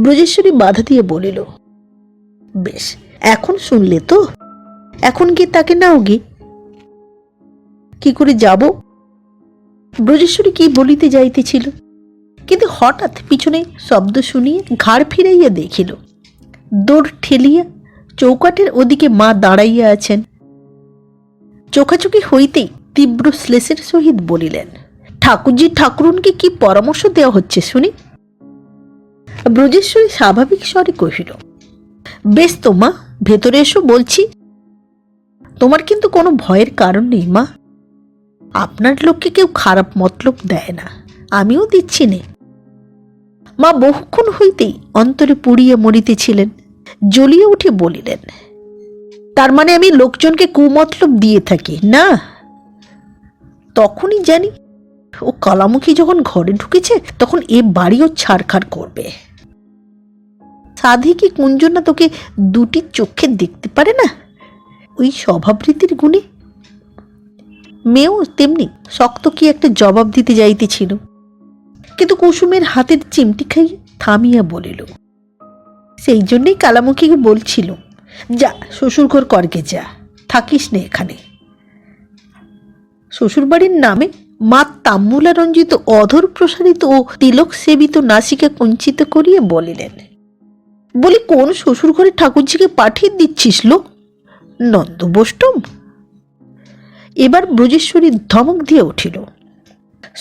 ব্রজেশ্বরী বাধা দিয়ে বলিল, বেশ, এখন শুনলে তো, এখন গিয়ে তাকে নাও গে। কি করে যাব? ব্রজেশ্বরী কি বলিতে যাইতেছিল, কিন্তু হঠাৎ পিছনে শব্দ শুনিয়া ঘাড় ফিরাইয়া দেখিল, দৌড় ঠেলিয়া চৌকাঠের ওদিকে মা দাঁড়াইয়া আছেন। চোখাচোখি হইতেই তীব্র শ্লেষের সহিত বলিলেন, ঠাকুরজি ঠাকুরুনকে কি পরামর্শ দেওয়া হচ্ছে শুনি? ব্রজেশ্বরী স্বাভাবিক স্বরে কহিল, বেশ তো মা, ভেতরে এসো বলছি। তোমার কিন্তু কোনো ভয়ের কারণ নেই মা, আপনার লোককে কেউ খারাপ মতলব দেয় না, আমিও দিচ্ছি নে। মা বহুক্ষণ হইতেই অন্তরে পুড়িয়া মরিতেছিলেন, জ্বলিয়ে উঠে বলিলেন, তার মানে আমি লোকজনকে কুমতলব দিয়ে থাকি না? তখনই জানি ও কালামুখী যখন ঘরে ঢুকেছে, তখন এ বাড়িও ছাড়খাড় করবে। সাধে কি কুঞ্জনা তোকে 2টি চোখে দেখতে পারে না, ওই স্বভাবরীতির গুণে? মেয়েও তেমনি শক্ত কি একটা জবাব দিতে যাইতেছিল, কিন্তু কুসুমের হাতের চিমটি খাই থামিয়া বলিল, সেই জন্যই কালামুখীকে বলছিল, যা শ্বশুরঘর করকে যা, থাকিস নে এখানে। শ্বশুরবাড়ির নামে মা তাম্বুলা রঞ্জিত অধর প্রসারিত ও তিলক সেবিত নাসিকা কুঞ্চিত করিয়া বলিলেন, বলি কোন শ্বশুর ঘরে ঠাকুরজিকে পাঠিয়ে দিচ্ছিস লোক, নন্দবোষ্টম? এবার ব্রজেশ্বরী ধমক দিয়ে উঠিল,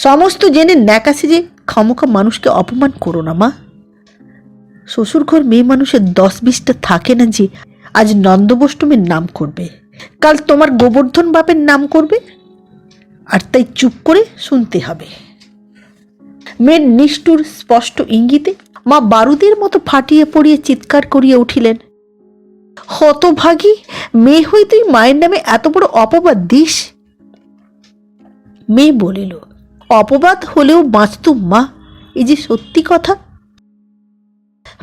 সমস্ত জেনে ন্যাকাশে যে খামোখা মানুষকে অপমান করো না মা। শ্বশুরঘর মেয়ে মানুষের 10-20টা থাকে না যে আজ নন্দবোষ্টমের নাম করবে, কাল তোমার গোবর্ধন বাপের নাম করবে, আর তাই চুপ করে শুনতে হবে। মেয়ের নিষ্ঠুর স্পষ্ট ইঙ্গিতে মা বারুদের মতো ফাটিয়ে পড়িয়ে চিৎকার করিয়া উঠিলেন, হতভাগী মেয়ে হই তুই মায়ের নামে এত বড় অপবাদ দিস? মেয়ে বলিল, অপবাদ হলেও বাঁচতুম মা, এই যে সত্যি কথা।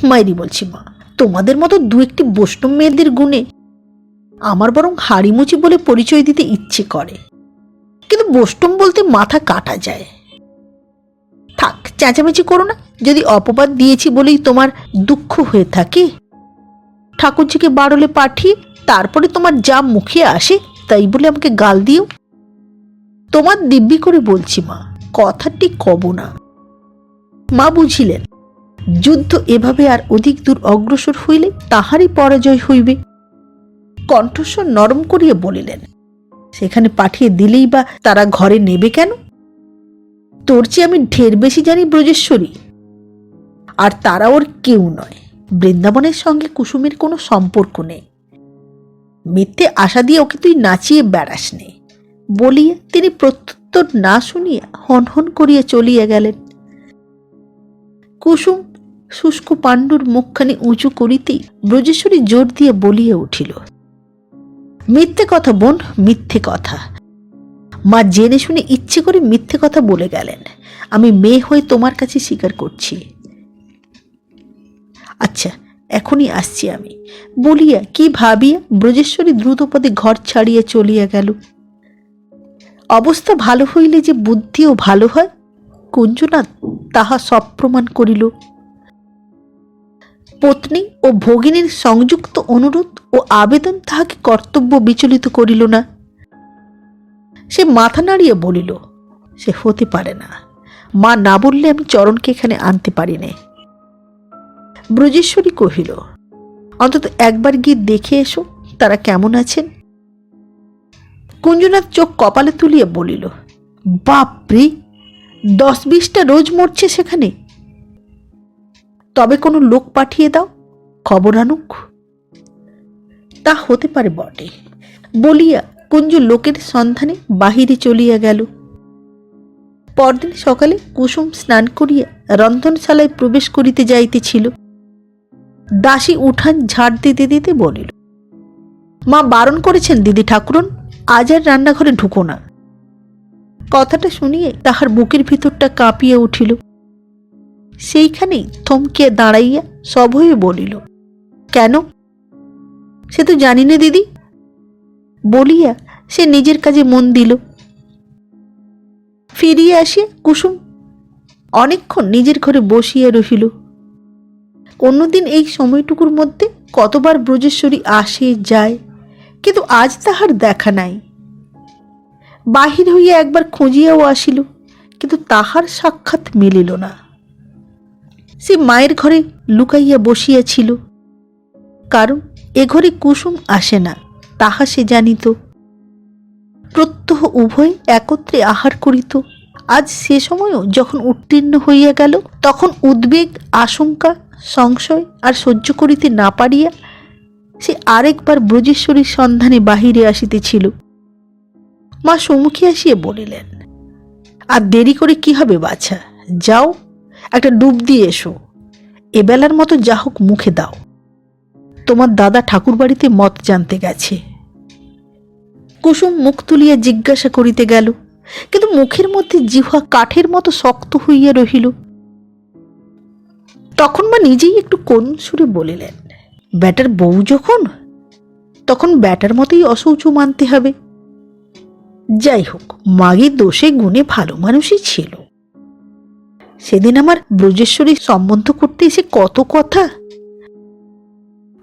মাইরি বলছি মা, তোমাদের মতো দু একটি বৈষ্ণব মেয়েদের গুণে আমার বরং হাড়িমুচি বলে পরিচয় দিতে ইচ্ছে করে, কিন্তু বৈষ্ণব বলতে মাথা কাটা যায়। থাক, চেঁচামেচি করো না। যদি অপবাদ দিয়েছি বলেই তোমার দুঃখ হয়ে থাকে, ঠাকুরজিকে বারলে পাঠিয়ে তারপরে তোমার যা মুখে আসে তাই বলে আমাকে গাল দিও। তোমার দিব্যি করে বলছি মা, কথাটি কব না। মা বুঝিলেন যুদ্ধ এভাবে আর অধিক দূর অগ্রসর হইলে তাহারই পরাজয় হইবে। কণ্ঠস্বর নরম করিয়া বলিলেন, সেখানে পাঠিয়ে দিলেই বা তারা ঘরে নেবে কেন? তোর চেয়ে আমি ঢের বেশি জানি ব্রজেশ্বরী, আর তারা ওর কেউ নয়। বৃন্দাবনের সঙ্গে কুসুমের কোনো সম্পর্ক নেই। মিথ্যে আশা দিয়ে ওকে তুই নাচিয়ে বেড়াস নে বলিয়া তিনি প্রত্যুত্তর না শুনিয়া হনহন করিয়া চলিয়া গেলেন। কুসুম শুষ্ক পাণ্ডুর মুখখানি উঁচু করিতেই ব্রজেশ্বরী জোর দিয়ে বলিয়া উঠিল, মিথ্যে কথা বোন, মিথ্যে কথা। মা জেনে শুনে ইচ্ছে করে মিথ্যে কথা বলে গেলেন। আমি মেয়ে হয়ে তোমার কাছে স্বীকার করছি। আচ্ছা, এখনই আসছি আমি বলিয়া কি ভাবিয়া ব্রজেশ্বরী দ্রুতপদে ঘর ছাড়িয়া চলিয়া গেল। অবস্থা ভালো হইলে যে বুদ্ধিও ভালো হয়, কুঞ্জনাথ তাহা সব প্রমাণ করিল। পত্নী ও ভগিনীর সংযুক্ত অনুরোধ ও আবেদন তাহাকে কর্তব্য বিচলিত করিল না। সে মাথা নাড়িয়া বলিল, সে হতে পারে না। মা না বললে আমি চরণকে এখানে আনতে পারি না। ব্রজেশ্বরী কহিল, অন্তত একবার গিয়ে দেখে এসো তারা কেমন আছেন। কুঞ্জনাথ চোখ কপালে তুলিয়া বলিল, বাপরে, 10-20টা রোজ মরছে সেখানে। তবে কোনো লোক পাঠিয়ে দাও, খবর আনুক। তা হতে পারে বটে বলিয়া কুঞ্জ লোকের সন্ধানে বাহিরে চলিয়া গেল। পরদিন সকালে কুসুম স্নান করিয়া রন্ধনশালায় প্রবেশ করিতে যাইতেছিল। দাসী উঠান ঝাড় দিতে দিতে বলিল, মা বারণ করেছেন দিদি ঠাকুরন, আজ আর রান্নাঘরে ঢুকো না। কথাটা শুনিয়ে তাহার বুকের ভিতরটা কাঁপিয়া উঠিল। সেইখানেই থমকিয়া দাঁড়াইয়া সভয়ে বলিল, কেন? সে তো জানি না দিদি বলিয়া সে নিজের কাজে মন দিল। ফিরিয়া আসিয়া কুসুম অনেকক্ষণ নিজের ঘরে বসিয়া রহিল। অন্যদিন এই সময়টুকুর মধ্যে কতবার ব্রজেশ্বরী আসে যায়, কিন্তু আজ তাহার দেখা নাই। বাহির হইয়া একবার খুঁজিয়াও আসিল, কিন্তু তাহার সাক্ষাৎ মিলিল না। সে মায়ের ঘরে লুকাইয়া বসিয়াছিল, কারণ এ ঘরে কুসুম আসে না তাহা সে জানিত। প্রত্যহ উভয় একত্রে আহার করিত। আজ সে সময়ও যখন উত্তীর্ণ হইয়া গেল, তখন উদ্বেগ, আশঙ্কা, সংশয় আর সহ্য করিতে না পারিয়া সে আরেকবার ব্রজেশ্বরীর সন্ধানে বাহিরে আসিতেছিল। মা সম্মুখে আসিয়া বলিলেন, আর দেরি করে কি হবে বাছা, যাও একটা ডুব দিয়ে এসো। এবেলার মতো যা হোক মুখে দাও। তোমার দাদা ঠাকুর বাড়িতে মত জানতে গেছে। কুসুম মুখ তুলিয়া জিজ্ঞাসা করিতে গেল, কিন্তু মুখের মধ্যে জিহ্বা কাঠের মতো শক্ত হইয়া রহিল। তখন মা নিজেই একটু করুণ সুরে বলিলেন, ব্যাটার বউ যখন, তখন ব্যাটার মতোই অশৌচ মানতে হবে। যাই হোক, মাগি দোষে গুণে ভালো মানুষই ছিল। সেদিন আমার ব্রজেশ্বরী সম্বন্ধ করতে এসে কত কথা।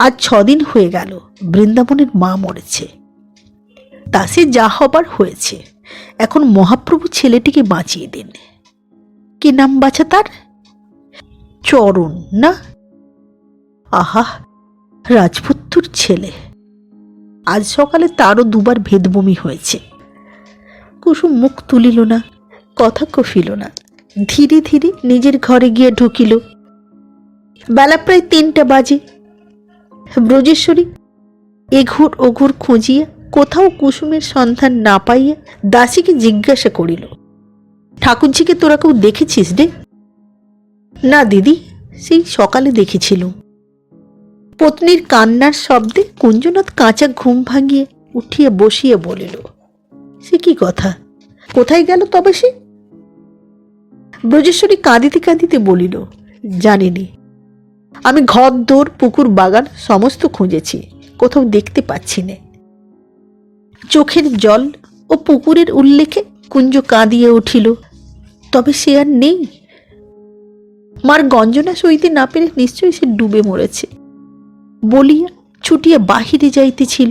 আজ 6 দিন হয়ে গেল বৃন্দাবনের মা মরেছে। তা সে যা হবার হয়েছে। এখন মহাপ্রভু ছেলেটিকে বাঁচিয়ে দিন। কি নাম বাছা তার? চরণ না? আহা, রাজপুত্তুর ছেলে। আজ সকালে তারও 2বার ভেদবমি হয়েছে। কুসুম মুখ তুলিল না, কথা কহিল না। ধীরে ধীরে নিজের ঘরে গিয়ে ঢুকিল। বেলা প্রায় 3টা বাজে। ব্রজেশ্বরী এঘুর ওঘুর খুঁজিয়া কোথাও কুসুমের সন্ধান না পাইয়া দাসীকে জিজ্ঞাসা করিল, ঠাকুরজিকে তোরা কেউ দেখেছিস রে? না দিদি, সেই সকালে দেখেছিল। পত্নীর কান্নার শব্দে কুঞ্জনাথ কাঁচা ঘুম ভাঙিয়ে উঠিয়া বসিয়া বলিল, সে কি কথা, কোথায় গেল তবে সে? ব্রজেশ্বরী কাঁদিতে কাঁদিতে বলিল, জানিনি। আমি ঘর দোর পুকুর বাগান সমস্ত খুঁজেছি, কোথাও দেখতে পাচ্ছি না। চোখের জল ও পুকুরের উল্লেখে কুঞ্জ কাঁদিয়ে উঠিল। তবে সে আর নেই। মার গঞ্জনা সইতে না পেরে নিশ্চয়ই সে ডুবে মরেছে বলিয়া ছুটিয়া বাহিরে যাইতেছিল।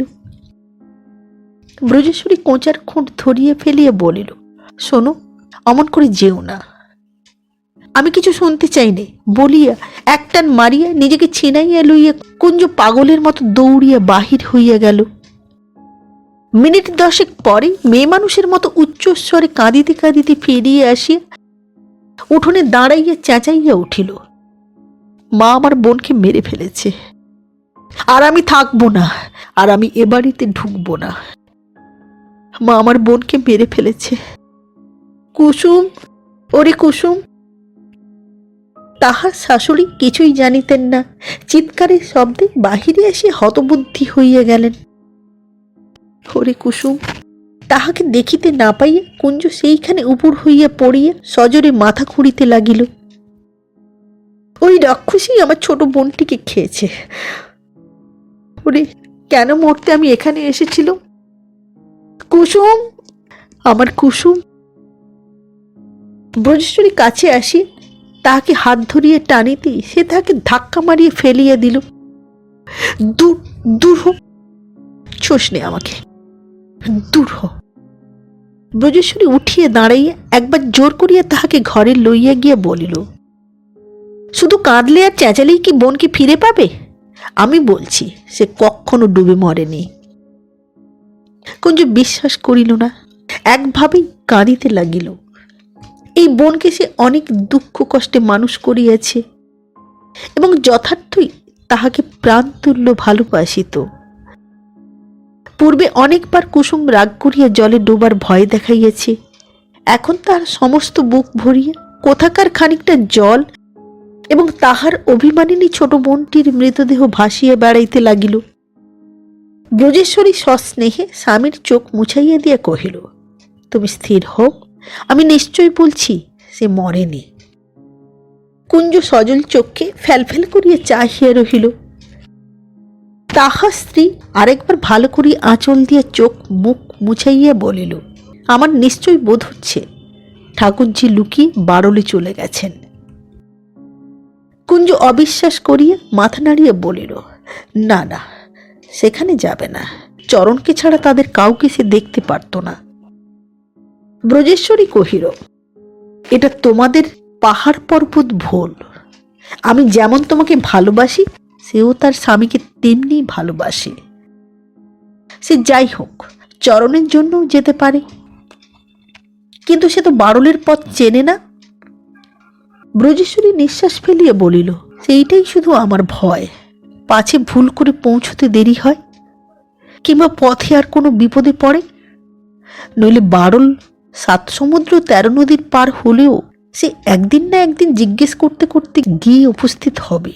ব্রজেশ্বরী কোঁচার খুঁট ধরিয়া ফেলিয়া বলিল, শোনো, অমন করে যেও না। আমি কিছু শুনতে চাই নে বলিয়া একটান মারিয়া নিজেকে ছিনাইয়া লইয়া কুঞ্জ পাগলের মতো দৌড়িয়া বাহির হইয়া গেল। মিনিট 10 পরে মেয়ে মানুষের মতো উচ্চস্বরে কাঁদিতে কাঁদিতে ফিরিয়া আসিয়া উঠোনে দাঁড়াইয়া চেঁচাইয়া উঠিল, মা আমার বোনকে মেরে ফেলেছে, আর আমি থাকবো না, আর আমি এ বাড়িতে ঢুকবো না। মা আমার বোনকে মেরে ফেলেছে। কুসুম, ওরে কুসুম। তাহার শাশুড়ি কিছুই জানিতেন না, চিৎকারের শব্দে বাহিরে এসে হতবুদ্ধি হইয়া গেলেন। ওরে কুসুম। তাহাকে দেখিতে না পাইয়া কুঞ্জ সেইখানে উপুড় হইয়া পড়িয়া সজোরে মাথা খুঁড়িতে লাগিল। ওই রাক্ষসী আমার ছোট বোনটিকে খেয়েছে। ওরে, কেন মরতে আমি এখানে এসেছিল? কুসুম, আমার কুসুম। ব্রজেশ্বরী কাছে আসি তাহাকে হাত ধরিয়ে টানিতে সে তাহাকে ধাক্কা মারিয়ে ফেলিয়া দিল। দূর দূর হ, ছোস নে আমাকে, দূর হ। ব্রজেশ্বরী উঠিয়া দাঁড়াইয়া একবার জোর করিয়া তাহাকে ঘরে লইয়া গিয়া বলিল, শুধু কাঁদলে আর চেঁচালেই কি বোনকে ফিরে পাবে? আমি বলছি সে কখনো ডুবে মরেনি। কুঞ্জ বিশ্বাস করিল না, একভাবেই কাঁদিতে লাগিল। এই বোনকে সে অনেক দুঃখ কষ্টে মানুষ করিয়াছে এবং যথার্থই তাহাকে প্রাণতুল্য ভালোবাসিত। পূর্বে অনেকবার কুসুম রাগ করিয়া জলে ডোবার ভয় দেখাইয়াছে, এখন তার সমস্ত বুক ভরিয়া কোথাকার খানিকটা জল এবং তাহার অভিমানিনী ছোট বোনটির মৃতদেহ ভাসিয়া বেড়াইতে লাগিল। ব্রজেশ্বরী সস্নেহে স্বামীর চোখ মুছাইয়া দিয়া কহিল, তুমি স্থির হও, আমি নিশ্চয় বলছি সে মরেনি। কুঞ্জ সজল চোখে ফ্যালফ্যাল করিয়া চাহিয়া রহিল। তাহার স্ত্রী আরেকবার ভালো করিয়া আঁচল দিয়া চোখ মুখ মুছাইয়া বলিল, আমার নিশ্চয় বোধ হচ্ছে ঠাকুরজি লুকিয়ে বারলে চলে গেছেন। কুঞ্জ অবিশ্বাস করিয়া মাথা নাড়িয়া বলিল, না না, সেখানে যাবে না, চরণকে ছাড়া তাদের কাউকে সে দেখতে পারত না। ব্রজেশ্বরী কহিল, এটা তোমাদের পাহাড় পর্বত ভুল। আমি যেমন তোমাকে ভালোবাসি সেও তার স্বামীকে তেমনি ভালোবাসে। সে যাই হোক, চরণের জন্য যেতে পারে, কিন্তু সে তো বারলের পথ চেনে না। ব্রজেশ্বরী নিঃশ্বাস ফেলিয়া বলিল, সেইটাই শুধু আমার ভয়, পাছে ভুল করে পৌঁছতে দেরি হয় কিংবা পথে আর কোনো বিপদে পড়ে। নইলে বারল 7 সমুদ্র 13 নদীর পার হলেও সে একদিন না একদিন জিজ্ঞেস করতে করতে গিয়ে উপস্থিত হবে।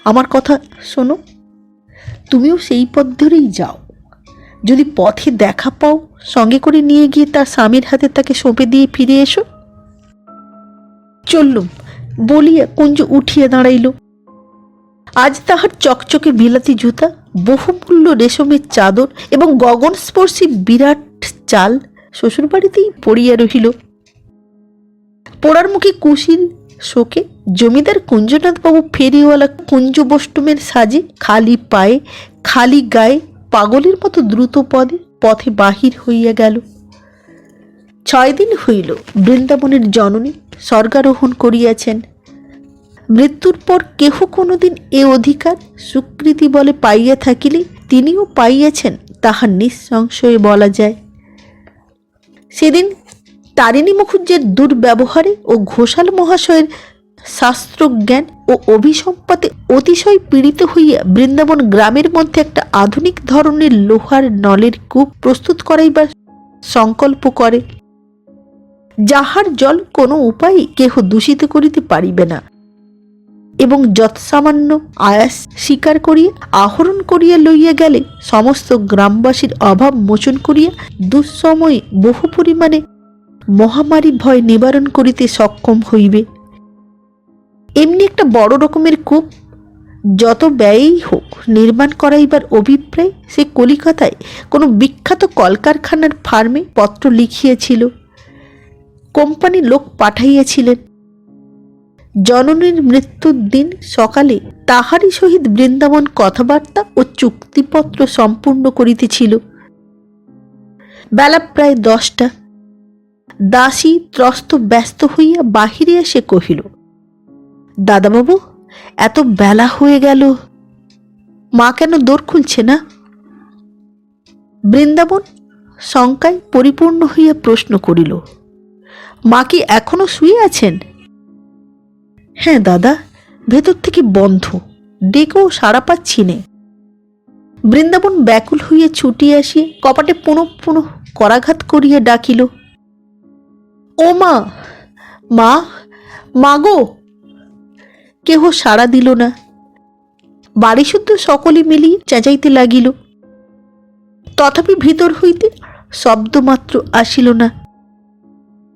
আমার কথা শোনো, তুমিও সেই পথ ধরেই যাও। যদি পথে দেখা পাও, সঙ্গে করে নিয়ে গিয়ে তার স্বামীর হাতে তাকে সঁপে দিয়ে ফিরে এসো। চললুম বলিয়া কুঞ্জ উঠিয়া দাঁড়াইল। আজ তাহার চকচকে বিলাতি জুতা, বহুমূল্য রেশমের চাদর এবং গগনস্পর্শী বিরাট চাল শ্বশুরবাড়িতেই পড়িয়া রহিল। পোড়ার মুখে কুশির শোকে জমিদার কুঞ্জনাথবাবু ফেরিওয়ালা কুঞ্জবষ্টমের সাজে খালি পায়ে খালি গায়ে পাগলের মতো দ্রুত পদে পথে বাহির হইয়া গেল। 6 দিন হইল বৃন্দাবনের জননী স্বর্গারোহণ করিয়াছেন। মৃত্যুর পর কেহ কোনোদিন এ অধিকার স্বীকৃতি বলে পাইয়া থাকিলে তিনিও পাইয়াছেন তাহা নিঃসংশয়ে বলা যায়। সেদিন তারিণী মুখুজ্জের দুর্ব্যবহারে ও ঘোষাল মহাশয়ের শাস্ত্রজ্ঞান ও অভিসম্পাতে অতিশয় পীড়িত হইয়া বৃন্দাবন গ্রামের মধ্যে একটা আধুনিক ধরনের লোহার নলের কূপ প্রস্তুত করাইবার সংকল্প করে, যাহার জল কোনো উপায়ে কেহ দূষিত করিতে পারিবে না এবং যৎসামান্য আয়াস স্বীকার করিয়া আহরণ করিয়া লইয়া গেলে সমস্ত গ্রামবাসীর অভাব মোচন করিয়া দুঃসময়ে বহু পরিমাণে মহামারী ভয় নিবারণ করিতে সক্ষম হইবে। এমনি একটা বড় রকমের কূপ, যত ব্যয়ই হোক নির্মাণ করাইবার অভিপ্রায় সে কলিকাতায় কোনো বিখ্যাত কলকারখানার ফার্মে পত্র লিখিয়েছিল, কোম্পানি লোক পাঠাইয়াছিলেন। জননীর মৃত্যুর দিন সকালে তাহারই সহিত বৃন্দাবন কথাবার্তা ও চুক্তিপত্র সম্পূর্ণ করিতেছিল। বেলা প্রায় 10টা। দাসী ত্রস্ত ব্যস্ত হইয়া বাহিরে এসে কহিল, দাদাবাবু, এত বেলা হয়ে গেল, মা কেন দোর খুলছে না? বৃন্দাবন শঙ্কায় পরিপূর্ণ হইয়া প্রশ্ন করিল, মা কি এখনো শুয়ে আছেন? হ্যাঁ দাদা, ভেতর থেকে বন্ধ, ডেকেও সাড়া পাচ্ছি নে। বৃন্দাবন ব্যাকুল হইয়া ছুটিয়া আসিয়া কপাটে পুনঃ পুনঃ করাঘাত করিয়া ডাকিল, ও মা, মা, মাগো। কেহ সাড়া দিল না। বাড়ি শুদ্ধ সকলে মিলিয়ে চেঁচাইতে লাগিল। তথাপি ভিতর হইতে শব্দমাত্র আসিল না।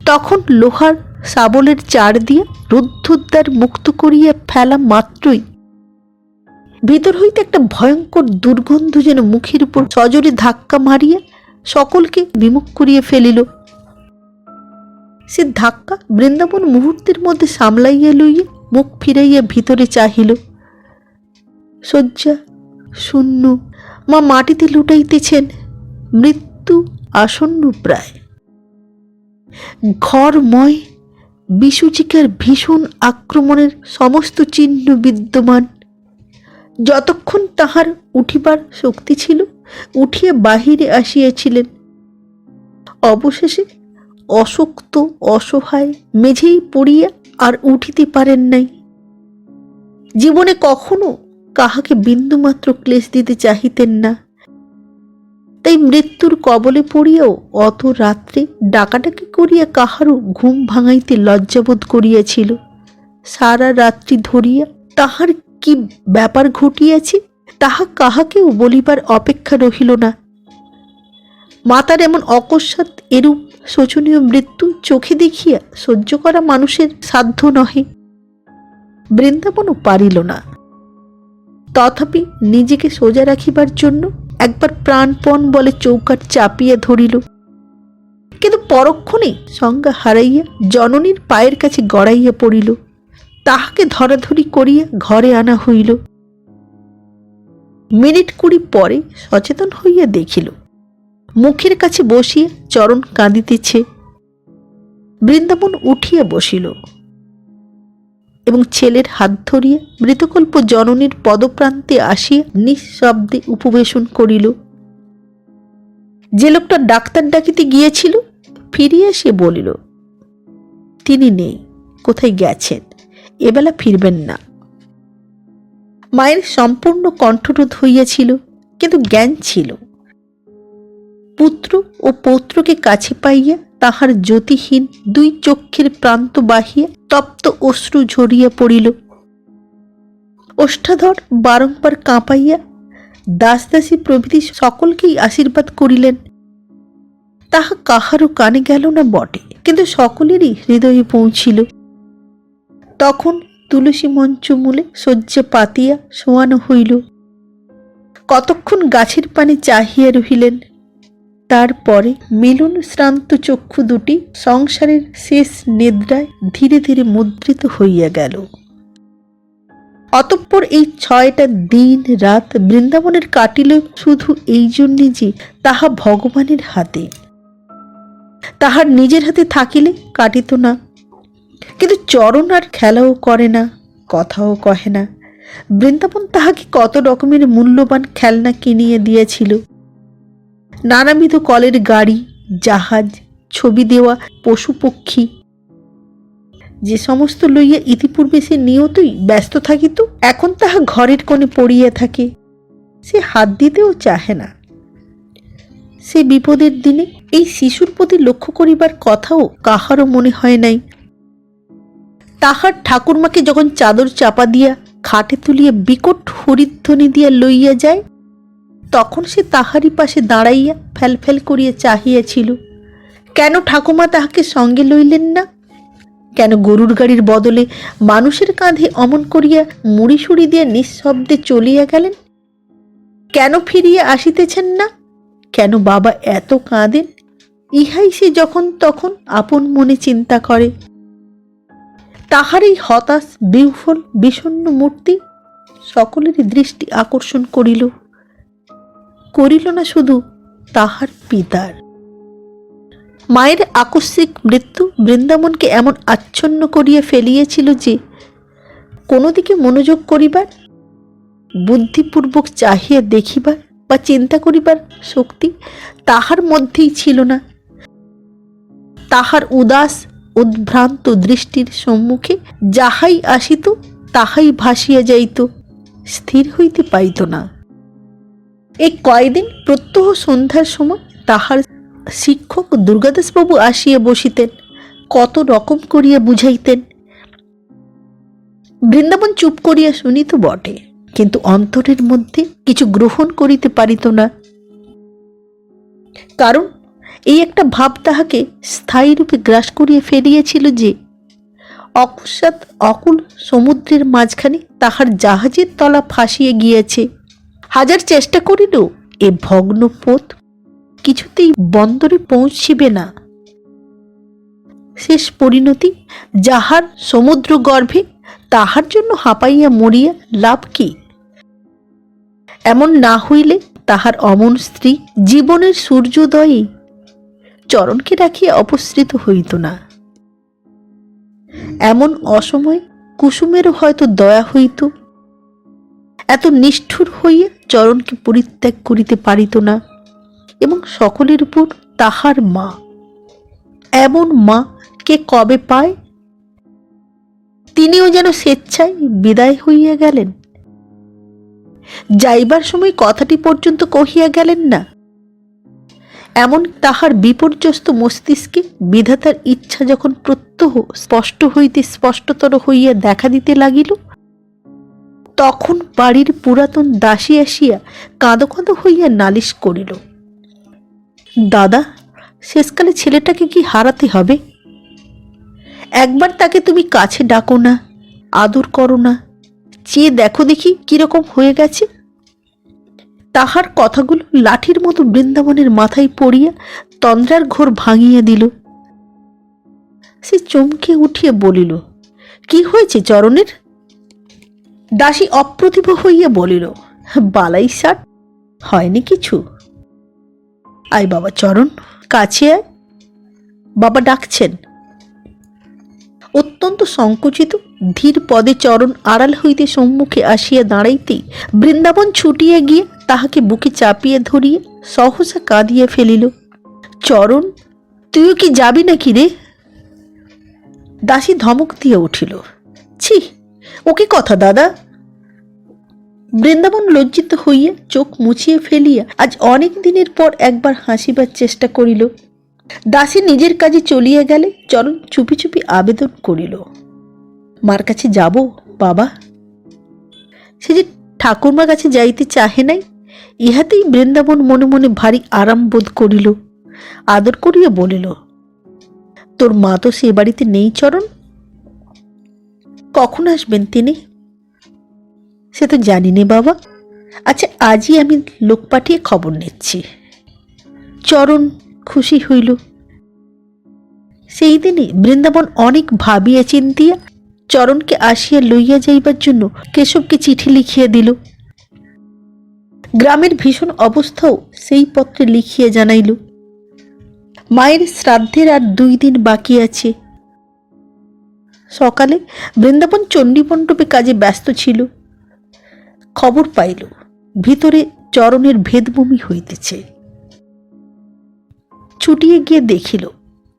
তখন লোহার শাবলের চার দিয়া রুদ্ধদ্বার মুক্ত করিয়া ফেলা মাত্রই ভিতর হইতে একটা ভয়ঙ্কর দুর্গন্ধ যেন মুখের উপর সজোরে ধাক্কা মারিয়া সকলকে বিমুখ করিয়া ফেলিল। সে ধাক্কা বৃন্দাবন মুহূর্তের মধ্যে সামলাইয়া লইয়া মুখ ফিরাইয়া ভিতরে চাহিল। শয্যা শূন্য, মা মাটিতে লুটাইতেছেন, মৃত্যু আসন্ন প্রায়। ঘরময় বিসূচিকার ভীষণ আক্রমণের সমস্ত চিহ্ন বিদ্যমান। যতক্ষণ তাহার উঠিবার শক্তি ছিল উঠিয়া বাহিরে আসিয়াছিলেন। অবশেষে অশক্ত অসহায় মেঝেই পড়িয়া আর উঠিতে পারেন নাই। জীবনে কখনো কাহাকে বিন্দুমাত্র ক্লেশ দিতে চাহিতেন না, তাই মৃত্যুর কবলে পড়িয়াও অত রাত্রে ডাকাডাকি করিয়া কাহারও ঘুম ভাঙাইতে লজ্জাবোধ করিয়াছিল। সারা রাত্রি ধরিয়া তাহার কি ব্যাপার ঘটিয়াছে তাহা কাহাকেও বলিবার অপেক্ষা রহিল না। মাতার এমন অকস্মাৎ এরূপ শোচনীয় মৃত্যু চোখে দেখিয়া সহ্য করা মানুষের সাধ্য নহে। বৃন্দাবনও পারিল না। তথাপি নিজেকে সোজা রাখিবার জন্য একবার প্রাণপণ বলে চৌকাঠ চাপিয়া ধরিল, কিন্তু পরক্ষণে সংজ্ঞা হারাইয়া জননীর পায়ের কাছে গড়াইয়া পড়িল। তাহাকে ধরাধরি করিয়া ঘরে আনা হইল। মিনিট 20 পরে সচেতন হইয়া দেখিল মুখের কাছে বসিয়া চরণ কাঁদিতেছে। বৃন্দাবন উঠিয়া বসিল এবং ছেলের হাত ধরিয়া মৃতকল্প জননীর পদপ্রান্তে আসিয়া নিঃশব্দে উপবেশন করিল। যে লোকটা ডাক্তার ডাকিতে গিয়েছিল ফিরিয়া সে বলিল, তিনি নেই, কোথায় গেছেন, এবেলা ফিরবেন না। মায়ের সম্পূর্ণ কণ্ঠরোধ হইয়াছিল, কিন্তু জ্ঞান ছিল। পুত্র ও পৌত্রকে কাছে পাইয়া তাহার জ্যোতিহীন 2 চক্ষের প্রান্ত বাহিয়া তপ্ত অশ্রু ঝরিয়া পড়িল। ওষ্ঠাধর বারংবার কাঁপাইয়া দাসদাসী প্রভৃতি সকলকেই আশীর্বাদ করিলেন। তাহা কাহারও কানে গেল না বটে, কিন্তু সকলেরই হৃদয়ে পৌঁছিল। তখন তুলসী মঞ্চ মূলে শয্যা পাতিয়া শোয়ানো হইল। কতক্ষণ গাছের পানে চাহিয়া রহিলেন। তারপরে মিলন শ্রান্ত চক্ষু দুটি সংসারের শেষ নিদ্রায় ধীরে ধীরে মুদ্রিত হইয়া গেল। অতঃপর এই 6টা দিন রাত বৃন্দাবনের কাটিল শুধু এই জন্যে যে তাহা ভগবানের হাতে। তাহার নিজের হাতে থাকিলে কাটিত না। কিন্তু চরণ আর খেলাও করে না, কথাও কহে না। বৃন্দাবন তাহাকে কত রকমের মূল্যবান খেলনা কিনিয়ে দিয়েছিল। নানাবিধ কলের গাড়ি, জাহাজ, ছবি দেওয়া পশু পক্ষী, যে সমস্ত লইয়া ইতিপূর্বে সে নিয়তই ব্যস্ত থাকিত, এখন তাহা ঘরের কোণে পড়িয়া থাকে। সে হাত দিতেও চাহে না। সে বিপদের দিনে এই শিশুর প্রতি লক্ষ্য করিবার কথাও কাহারও মনে হয় নাই। তাহার ঠাকুরমাকে যখন চাদর চাপা দিয়া খাটে তুলিয়া বিকট হরিধ্বনি দিয়া লইয়া যায়, তখন সে তাহারই পাশে দাঁড়াইয়া ফেল ফেল করিয়া চাহিয়াছিল, কেন ঠাকুমা তাহাকে সঙ্গে লইলেন না। কেন গরুর গাড়ির বদলে মানুষের কাঁধে অমন করিয়া মুড়িসুড়ি দিয়া নিঃশব্দে চলিয়া গেলেন? কেন ফিরিয়া আসিতেছেন না? কেন বাবা এত কাঁদেন? ইহাই সে যখন তখন আপন মনে চিন্তা করে। তাহার এই হতাশ বিহ্বল বিষণ্ণ মূর্তি সকলেরই দৃষ্টি আকর্ষণ করিল। করিল না শুধু, তাহার পিতার। মায়ের আকস্মিক মৃত্যু বৃন্দাবনকে এমন আচ্ছন্ন করিয়া ফেলিয়েছিল যে কোনো দিকে মনোযোগ করিবার, বুদ্ধিপূর্বক চাহিয়া দেখিবার বা চিন্তা করিবার শক্তি তাহার মধ্যেই ছিল না। তাহার উদাস উদ্ভ্রান্ত দৃষ্টির সম্মুখে যাহাই আসিত তাহাই ভাসিয়া যাইত, স্থির হইতে পাইত না। এই কয়দিন প্রত্যহ সন্ধ্যার সময় তাহার শিক্ষক দুর্গাদাসবাবু আসিয়া বসিতেন, কত রকম করিয়া বুঝাইতেন। বৃন্দাবন চুপ করিয়া শুনিত বটে, কিন্তু অন্তরের মধ্যে কিছু গ্রহণ করিতে পারিত না। কারণ এই একটা ভাব তাহাকে স্থায়ী রূপে গ্রাস করিয়া ফেলিয়াছিল যে অকস্মাৎ অকুল সমুদ্রের মাঝখানে তাহার জাহাজের তলা ফাঁসিয়া গিয়াছে। হাজার চেষ্টা করিল এ ভগ্ন পথ কিছুতেই বন্দরে পৌঁছিবে না। শেষ পরিণতি যাহার সমুদ্র গর্ভে, তাহার জন্য হাঁপাইয়া মরিয়া লাভ কি? এমন না হইলে তাহার অমন স্ত্রী জীবনের সূর্যোদয়ে চরণকে রাখিয়া অপসৃত হইত না। এমন অসময়ে কুসুমেরও হয়তো দয়া হইত। এত নিষ্ঠুর হইয়া চরণকে পরিত্যাগ করিতে পারিত না। এবং সকলের উপর তাহার মা, এমন মা কে কবে পায়? তিনিও যেন স্বেচ্ছায় বিদায় হইয়া গেলেন। যাইবার সময় কথাটি পর্যন্ত কহিয়া গেলেন না। এমন তাহার বিপর্যস্ত মস্তিষ্কে বিধাতার ইচ্ছা যখন প্রত্যহ স্পষ্ট হইতে স্পষ্টতর হইয়া দেখা দিতে লাগিল, তখন বাড়ির পুরাতন দাসী আসিয়া কাঁদো কাঁদো হইয়া নালিশ করিল, দাদা, শেষকালে ছেলেটাকে কি হারাতে হবে? একবার তাকে তুমি কাছে ডাকো না, আদর করো না, চেয়ে দেখো দেখি কিরকম হয়ে গেছে। তাহার কথাগুলো লাঠির মতো বৃন্দাবনের মাথায় পড়িয়া তন্দ্রার ঘোর ভাঙিয়া দিল। সে চমকে উঠিয়া বলিল, কি হয়েছে চরণের? দাসী অপ্রতিভ হইয়া বলিল, বালাই ষাট, হয়নি কিছু। আয় বাবা চরণ, কাছে আয়, বাবা ডাকছেন। অত্যন্ত সংকুচিত ধীর পদে চরণ আড়াল হইতে সম্মুখে আসিয়া দাঁড়াইতেই বৃন্দাবন ছুটিয়া গিয়া তাহাকে বুকে চাপিয়া ধরিয়া সহসা কাঁদিয়া ফেলিল। চরণ, তুইও কি যাবি নাকি রে? দাসী ধমক দিয়া উঠিল, ছি, ওকে কথা দাদা। বৃন্দাবন লজ্জিত হইয়া চোখ মুছিয়া ফেলিয়া আজ অনেক দিনের পর একবার হাসিবার চেষ্টা করিল। দাসী নিজের কাজে চলিয়া গেলে চরণ চুপি চুপি আবেদন করিল, মার কাছে যাব বাবা। সে যে ঠাকুরমার কাছে যাইতে চাহে নাই, ইহাতেই বৃন্দাবন মনে মনে ভারী আরাম বোধ করিল। আদর করিয়া বলিল, তোর মা তো সে বাড়িতে নেই চরণ। কখন আসবেন তিনি? সে তো জানি নে বাবা। আচ্ছা, আজই আমি লোক পাঠিয়ে খবর নিচ্ছি। চরণ খুশি হইল। সেই দিনে বৃন্দাবন অনেক ভাবিয়া চিন্তিয়া চরণকে আসিয়া লইয়া যাইবার জন্য কেশবকে চিঠি লিখিয়া দিল। গ্রামের ভীষণ অবস্থাও সেই পত্রে লিখিয়া জানাইল। মায়ের শ্রাদ্ধের আর 2 দিন বাকি আছে। সকালে বৃন্দাবন চণ্ডীমণ্ডপে কাজে ব্যস্ত ছিল। খবর পাইল ভিতরে চরণের ভেদবমি হইতেছে। ছুটিয়ে গিয়ে দেখিল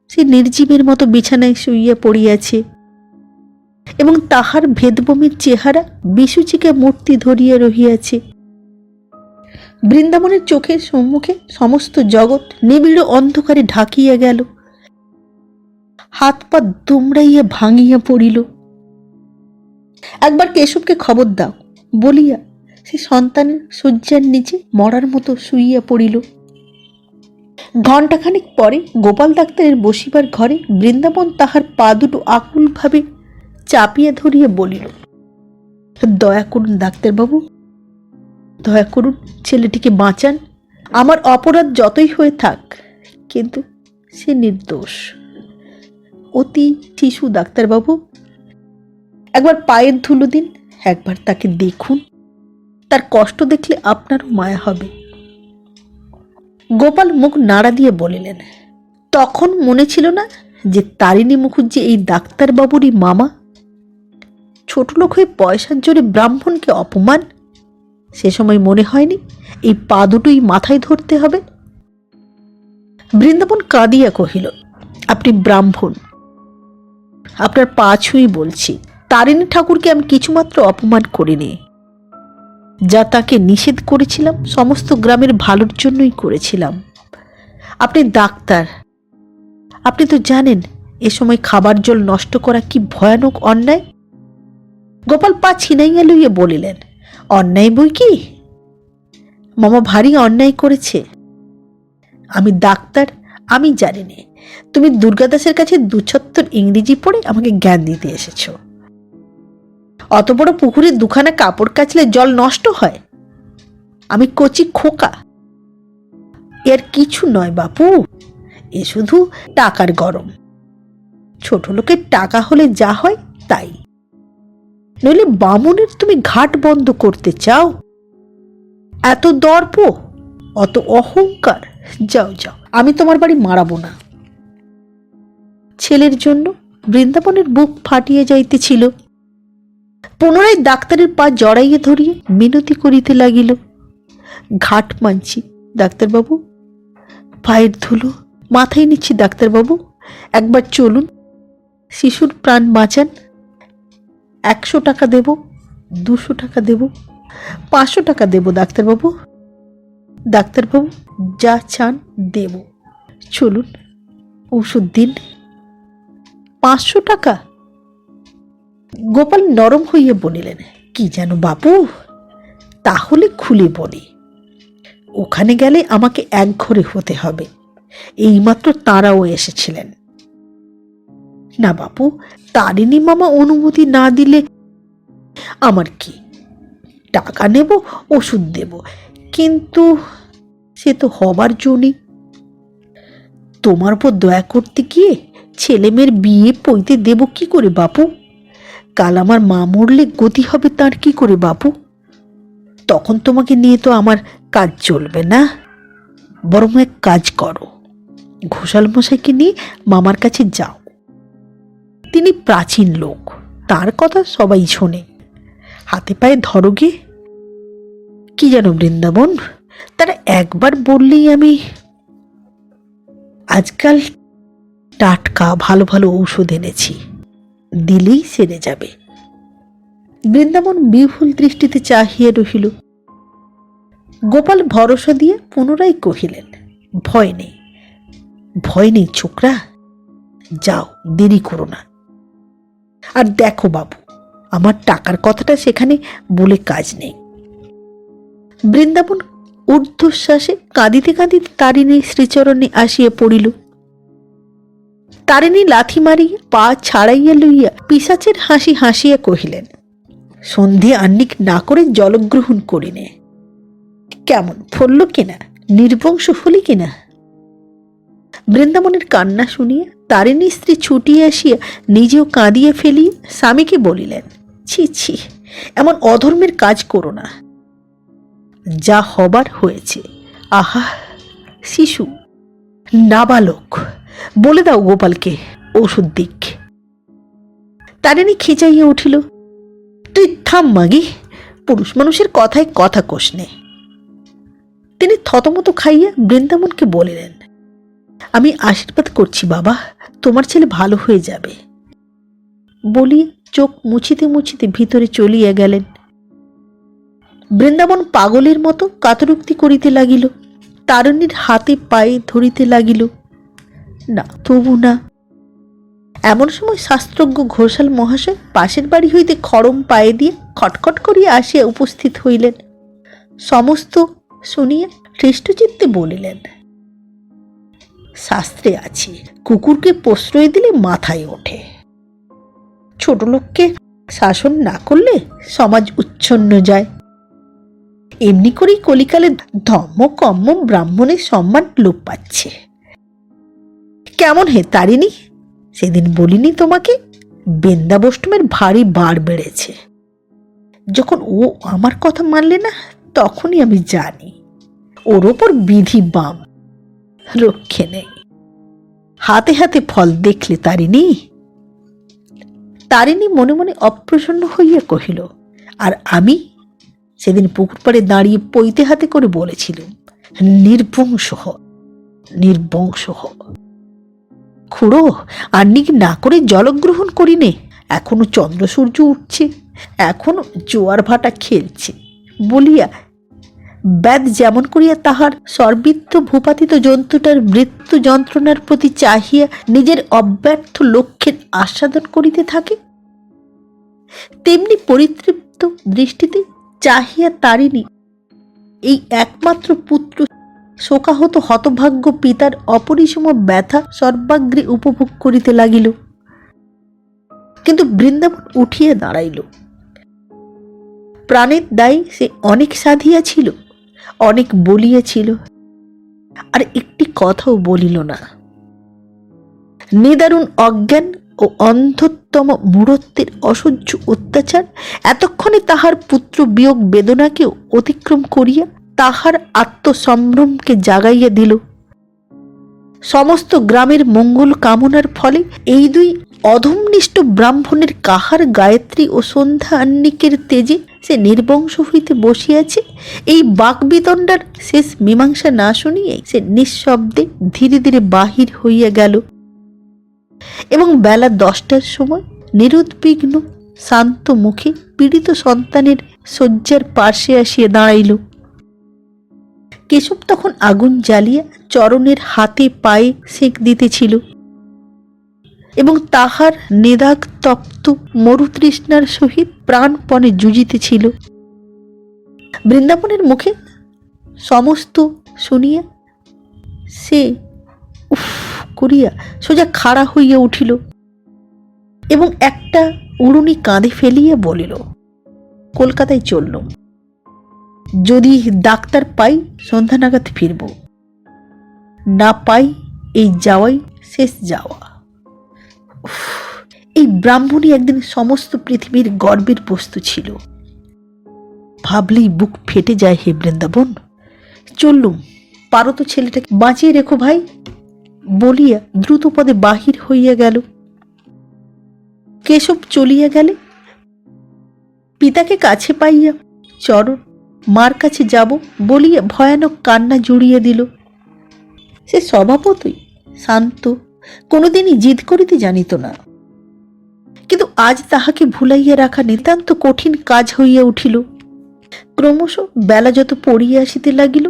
সে নির্জীবের মতো বিছানায় শুইয়া পড়িয়াছে এবং তাহার ভেদবমির চেহারা বিসূচিকা মূর্তি ধরিয়া রহিয়াছে। বৃন্দাবনের চোখের সম্মুখে সমস্ত জগৎ নিবিড় অন্ধকারে ঢাকিয়া গেল। হাত পা দুমড়াইয়া ভাঙিয়া পড়িল। একবার কেশবকে খবর দাও বলিয়া সে সন্তানের শয্যার নিচে মরার মতো শুইয়া পড়িল। ঘণ্টাখানিক পরে গোপাল ডাক্তারের বসিবার ঘরে বৃন্দাবন তাহার পা দুটো আকুলভাবে চাপিয়া ধরিয়া বলিল, দয়া করুন ডাক্তারবাবু, দয়া করুন, ছেলেটিকে বাঁচান। আমার অপরাধ যতই হয়ে থাক, কিন্তু সে নির্দোষ, অতি শিশু ডাক্তারবাবু। একবার পায়ের ধুলো দিন, একবার তাকে দেখুন, তার কষ্ট দেখলে আপনারও মায়া হবে। গোপাল মুখ নাড়া দিয়ে বলিলেন, তখন মনে ছিল না যে তারিণী মুখুজ্জি এই ডাক্তারবাবুরই মামা? ছোট লোক হয়ে পয়সার জোরে ব্রাহ্মণকে অপমান। সে সময় মনে হয়নি এই পা দুটোই মাথায় ধরতে হবে? বৃন্দাবন কাঁদিয়া কহিল, আপনি ব্রাহ্মণ, আপনার পা ছুঁই বলছি। তারিণী ঠাকুরকে আমি কিছুমাত্র অপমান করিনি। যা তাকে নিষেধ করেছিলাম সমস্ত গ্রামের ভালোর জন্যই করেছিলাম। আপনি ডাক্তার, আপনি তো জানেন এ সময় খাবার জল নষ্ট করা কি ভয়ানক অন্যায়। গোপাল পা ছিনাইয়া লইয়া বলিলেন, অন্যায় বই কি? মামা ভারী অন্যায় করেছে। আমি ডাক্তার, আমি জানি নে। তুমি দুর্গাদাসের কাছে দুছত্তর ইংরেজি পড়ে আমাকে জ্ঞান দিতে এসেছ। অত বড় পুকুরে দুখানা কাপড় কাচলে জল নষ্ট হয়? আমি কচি খোকা, এর কিছু নয় বাপু, এ শুধু টাকার গরম। ছোট লোকের টাকা হলে যা হয় তাই। নইলে বামুনের তুমি ঘাট বন্ধ করতে চাও? এত দর্প, অত অহংকার! যাও যাও, আমি তোমার বাড়ি মারাবো না। ছেলের জন্য বৃন্দাবনের বুক ফাটিয়া যাইতেছিল। পুনরায় ডাক্তারের পা জড়াইয়া ধরিয়া মিনতি করিতে লাগিল, ঘাট মানছি ডাক্তারবাবু, পায়ের ধুলো মাথায় নিচ্ছি ডাক্তারবাবু, একবার চলুন, শিশুর প্রাণ বাঁচান। 100 টাকা দেব, 200 টাকা দেব, 500 টাকা দেব ডাক্তারবাবু। ডাক্তারবাবু যা চান দেব, চলুন, ওষুধ দিন। 500 টাকা? গোপাল নরম হইয়া বলিলেন, কি যেন বাপু? তাহলে খুলে বলি, ওখানে গেলে আমাকে এক ঘরে হতে হবে। এইমাত্র তাঁরাও এসেছিলেন। না বাপু, তারিণী মামা অনুমতি না দিলে আমার কি? টাকা নেব, ওষুধ দেব, কিন্তু সে তো হবার জন্যই। তোমার উপর দয়া করতে গিয়ে ছেলে মেয়ের বিয়ে পইতে দেব কি করে বাপু? কাল আমার মা মরলে গতি হবে তার কি করে বাপু? তখন তোমাকে নিয়ে তো আমার কাজ চলবে না। বরং এক কাজ করো, ঘোষাল মশাইকে নিয়ে মামার কাছে যাও। তিনি প্রাচীন লোক, তার কথা সবাই শোনে। হাতে পায়ে ধরো গে। কি জানো বৃন্দাবন, তারা একবার বললেই আমি। আজকাল টাটকা ভালো ভালো ঔষধ এনেছি, দিলেই সেরে যাবে। বৃন্দাবন বিহুল দৃষ্টিতে চাহিয়া রহিল। গোপাল ভরসা দিয়ে পুনরায় কহিলেন, ভয় নেই, ভয় নেই ছোকরা, যাও, দেরি করো না। আর দেখো বাবু, আমার টাকার কথাটা সেখানে বলে কাজ নেই। বৃন্দাবন ঊর্ধ্বশ্বাসে কাঁদিতে কাঁদিতে তারিণীর শ্রীচরণে আসিয়া পড়িল। তারিণী লাথি মারিয়া পা ছাড়াইয়া লইয়া পিশাচের হাসি হাসিয়া কহিলেন, সন্ধে আহ্নিক না করে জলগ্রহণ করিনে। কেমন ফলল কিনা, নির্বংশ হলি কিনা? বৃন্দাবনের কান্না শুনিয়া তারিণীর স্ত্রী ছুটিয়া আসিয়া নিজেও কাঁদিয়া ফেলিয়া স্বামীকে বলিলেন, ছি ছি, এমন অধর্মের কাজ করো না। যা হবার হয়েছে। আহা, শিশু, নাবালক, বলে দাও গোপালকে ওষুধ দিক। তারিণী খিচাইয়া উঠিল, তুই থাম মাগি, পুরুষ মানুষের কথায় কথা কোষ নে। তিনি থতমত খাইয়া বৃন্দাবনকে বলিলেন, আমি আশীর্বাদ করছি বাবা, তোমার ছেলে ভালো হয়ে যাবে। বলিয়া চোখ মুছিতে মুছিতে ভিতরে চলিয়া গেলেন। বৃন্দাবন পাগলের মতো কাতরোক্তি করিতে লাগিল, তারিণীর হাতে পায়ে ধরিতে লাগিল। না, তবু না। এমন সময় শাস্ত্রজ্ঞ ঘোষাল মহাশয় পাশের বাড়ি হইতে খড়ম পায়ে দিয়ে খটখট করিয়া আসিয়া উপস্থিত হইলেন। সমস্ত শুনিয়া হৃষ্টচিত্তে বলিলেন, শাস্ত্রে আছে, কুকুরকে প্রশ্রয় দিলে মাথায় ওঠে। ছোট লোককে শাসন না করলে সমাজ উচ্ছন্ন যায়। এমনি করেই কলিকালে ধর্ম কর্ম ব্রাহ্মণের সম্মান লোপ পাচ্ছে। কেমন হে তারিণী, সেদিন বলিনি তোমাকে বৃন্দাবষ্টমের ভারী বার বেড়েছে। যখন ও আমার কথা মানলে না, তখনই আমি জানি ওর ওপর বিধি বাম, রক্ষে নেই। হাতে হাতে ফল দেখলে তারিণী। তারিণী মনে মনে অপ্রসন্ন হইয়া কহিল, আর আমি সেদিন পুকুর পাড়ে দাঁড়িয়ে পৈতে হাতে করে বলেছিলাম, নির্বংশ হ, নির্বংশ হ। খুড়ো আন্নিক না করে জলগ্রহণ করিনে, এখনো চন্দ্র সূর্য উঠছে, এখনো জোয়ার ভাটা খেলছে বলিয়া ব্যাদ যেমন করিয়া তাহার সর্বিত্ব ভূপাতিত জন্তুটার মৃত্যু যন্ত্রণার প্রতি চাহিয়া নিজের অব্যর্থ লক্ষ্যের আস্বাদন করিতে থাকে, তেমনি পরিতৃপ্ত দৃষ্টিতে চাহিয়া তারিণী এই একমাত্র পুত্র শোকাহত হতভাগ্য পিতার অপরিসীম ব্যথা সর্বাগ্রে উপভোগ করিতে লাগিল। কিন্তু বৃন্দাবন উঠিয়া দাঁড়াইল। প্রাণের দায়ী সে অনেক সাধিয়াছিল, অনেক বলিয়াছিল, আর একটি কথাও বলিল না। নিদারুণ অজ্ঞান ও অন্ধতম মূঢ়ত্বের অসহ্য অত্যাচার এতক্ষণে তাহার পুত্র বিয়োগ বেদনাকেও অতিক্রম করিয়া তাহার আত্মসম্ভ্রমকে জাগাইয়া দিল। সমস্ত গ্রামের মঙ্গল কামনার ফলে এই দুই অধমনিষ্ঠ ব্রাহ্মণের কাহার গায়ত্রী ও সন্ধ্যা আহ্নিকের তেজে সে নির্বংশ হইতে বসিয়াছে, এই বাকবিতণ্ডার শেষ মীমাংসা না শুনিয়ে সে নিঃশব্দে ধীরে ধীরে বাহির হইয়া গেল এবং বেলা 10টার সময় নিরুদ্বিগ্ন শান্ত মুখে পীড়িত সন্তানের শয্যার পার্শ্বে আসিয়া দাঁড়াইল। কেশব তখন আগুন জ্বালিয়া চরণের হাতে পায়ে সেঁক দিতেছিল এবং তাহার নেদাগ তপ্ত মরুতৃষ্ণার সহিত প্রাণপণে যুজিতেছিল। বৃন্দাবনের মুখে সমস্ত শুনিয়া সে উফ করিয়া সোজা খাড়া হইয়া উঠিল এবং একটা উড়ুনি কাঁধে ফেলিয়া বলিল, কলকাতায় চললুম, যদি ডাক্তার পাই সন্ধ্যা নাগাদ ফিরব, না পাই এই যাওয়াই শেষ যাওয়া। এই ব্রাহ্মণী একদিন সমস্ত পৃথিবীর গর্বের বস্তু ছিল। ভাবলেই বুক ফেটে যায়। হে বৃন্দাবন, চললুম, পারো তো ছেলেটাকে বাঁচিয়ে রেখো ভাই বলিয়া দ্রুত পদে বাহির হইয়া গেল। কেশব চলিয়া গেলে পিতাকে কাছে পাইয়া চরণ মার কাছে যাব বলিয়া ভয়ানক কান্না জুড়িয়ে দিল। সে স্বভাবতই শান্ত, কোনোদিনই জিদ করিতে জানিত না, কিন্তু আজ তাহাকে ভুলাইয়া রাখা নিতান্ত কঠিন কাজ হইয়া উঠিল। ক্রমশ বেলা যত পড়িয়া আসিতে লাগিল,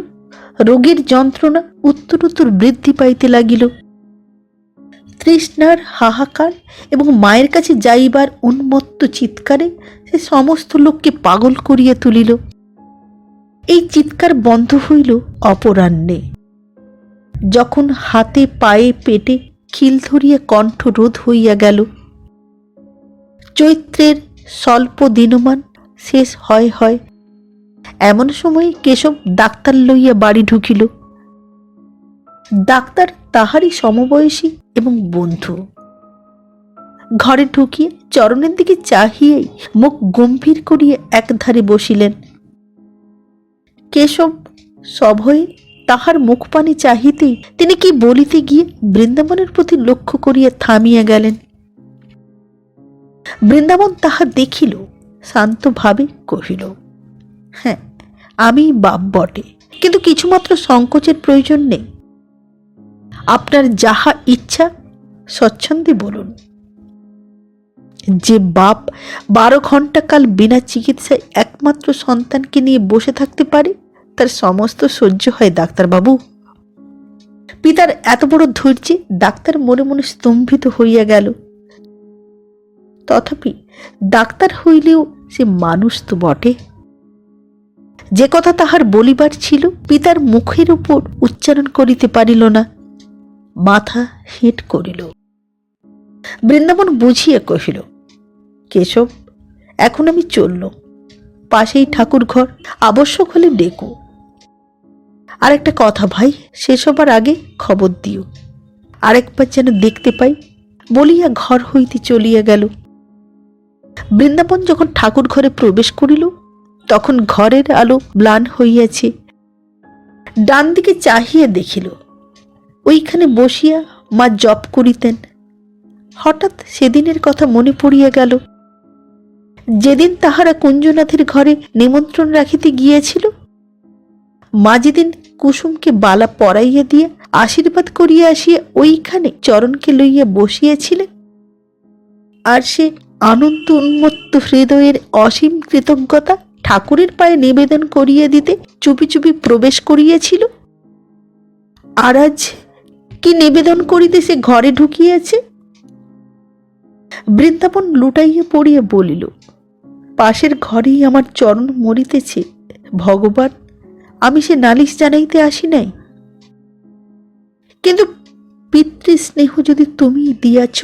রোগীর যন্ত্রণা উত্তরোত্তর বৃদ্ধি পাইতে লাগিল। তৃষ্ণার হাহাকার এবং মায়ের কাছে যাইবার উন্মত্ত চিৎকারে সে সমস্ত লোককে পাগল করিয়া তুলিল। এই চিৎকার বন্ধ হইল অপরাহ্নে, যখন হাতে পায়ে পেটে খিল ধরিয়া কণ্ঠ রোধ হইয়া গেল। চৈত্রের স্বল্প দিনমান শেষ হয় হয় এমন সময় কেশব ডাক্তার লইয়া বাড়ি ঢুকিল। ডাক্তার তাহারই সমবয়সী এবং বন্ধু। ঘরে ঢুকিয়া চরণের দিকে চাহিয়েই মুখ গম্ভীর করিয়া একধারে বসিলেন। কেশব সভয়ে তাহার মুখপানে চাহিতেই তিনি কি বলিতে গিয়ে বৃন্দাবনের প্রতি লক্ষ্য করিয়া থামিয়া গেলেন। বৃন্দাবন তাহা দেখিল, শান্তভাবে কহিল, হ্যাঁ, আমি বাপ বটে, কিন্তু কিছুমাত্র সংকোচের প্রয়োজন নেই। আপনার যাহা ইচ্ছা স্বচ্ছন্দে বলুন। যে বাপ 12 ঘণ্টা কাল বিনা চিকিৎসায় একমাত্র সন্তানকে নিয়ে বসে থাকতে পারে, তার সমস্ত সহ্য হয় ডাক্তারবাবু। পিতার এত বড় ধৈর্যে ডাক্তার মনে মনে স্তম্ভিত হইয়া গেল। তথাপি ডাক্তার হইলেও সে মানুষ তো বটে। যে কথা তাহার বলিবার ছিল পিতার মুখের উপর উচ্চারণ করিতে পারিল না। মাথা হেঁট করিল। বৃন্দাবন বুঝিয়া কহিল, কেশব, এখন আমি চলল, পাশেই ঠাকুর ঘর, আবশ্যক হলে ডেকো। আর একটা কথা ভাই, শেষ হবার আগে খবর দিও, আরেকবার যেন দেখতে পাই, বলিয়া ঘর হইতে চলিয়া গেল। বৃন্দাবন যখন ঠাকুর ঘরে প্রবেশ করিল, তখন ঘরের আলো ম্লান হইয়াছে। ডান দিকে চাহিয়া দেখিল, ওইখানে বসিয়া মা জপ করিতেন। হঠাৎ সেদিনের কথা মনে পড়িয়া গেল, যেদিন তাহারা কুঞ্জনাথের ঘরে নিমন্ত্রণ রাখিতে গিয়েছিল। মা যেদিন কুসুমকে বালা পরাইয়া দিয়া আশীর্বাদ করিয়া আসিয়া ওইখানে চরণকে লইয়া বসিয়াছিলেন, আর সে আনন্দ উন্মত্ত হৃদয়ের অসীম কৃতজ্ঞতা ঠাকুরের পায়ে নিবেদন করিয়া দিতে চুপি চুপি প্রবেশ করিয়াছিল। আর আজ কি নিবেদন করিতে সে ঘরে ঢুকিয়াছে? বৃন্দাবন লুটাইয়া পড়িয়া বলিল, পাশের ঘরেই আমার চরণ মরিতেছে। ভগবান, আমি সে নালিশ জানাইতে আসি নাই, কিন্তু পিতৃস্নেহ যদি তুমি দিয়াছ,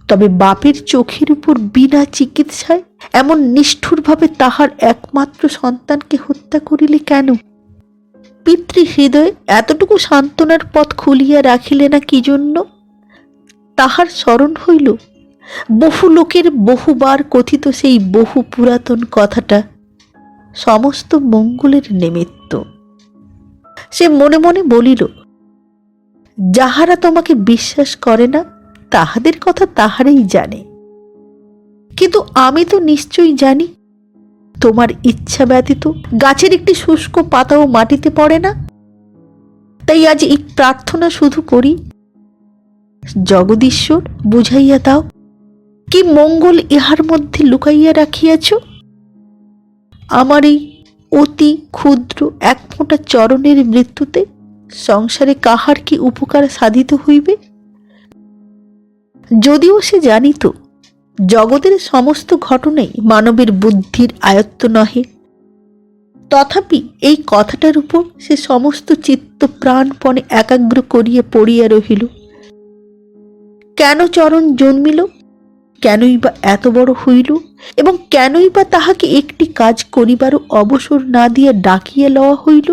তবে বাপের চোখের উপর বিনা চিকিৎসায় এমন নিষ্ঠুরভাবে তাহার একমাত্র সন্তানকে হত্যা করিলে কেন? পিতৃ হৃদয়ে এতটুকু সান্ত্বনার পথ খুলিয়া রাখিলে না কি জন্য? তাহার স্মরণ হইল বহু লোকের বহুবার কথিত সেই বহু পুরাতন কথাটা, সমস্ত মঙ্গলের নিমিত্ত। সে মনে মনে বলিল, যাহারা তোমাকে বিশ্বাস করে না, তাহাদের কথা তাহারাই জানে, কিন্তু আমি তো নিশ্চয়ই জানি, তোমার ইচ্ছা ব্যতীত গাছের একটি শুষ্ক পাতাও মাটিতে পড়ে না। তাই আজ এই প্রার্থনা শুধু করি, জগদীশ্বর, বুঝাইয়া দাও, কি মঙ্গল ইহার মধ্যে লুকাইয়া রাখিয়াছ। আমার এই অতি ক্ষুদ্র এক ফোঁটা চরণের মৃত্যুতে সংসারে কাহার কি উপকার সাধিত হইবে? যদিও সে জানিত জগতের সমস্ত ঘটনাই মানবের বুদ্ধির আয়ত্ত নহে, তথাপি এই কথাটার উপর সে সমস্ত চিত্ত প্রাণপণে একাগ্র করিয়া পড়িয়া রহিল। কেন চরণ জন্মিল, কেনই বা এত বড় হইল, এবং কেনই বা তাহাকে একটি কাজ করিবারও অবসর না দিয়া ডাকিয়া লওয়া হইল?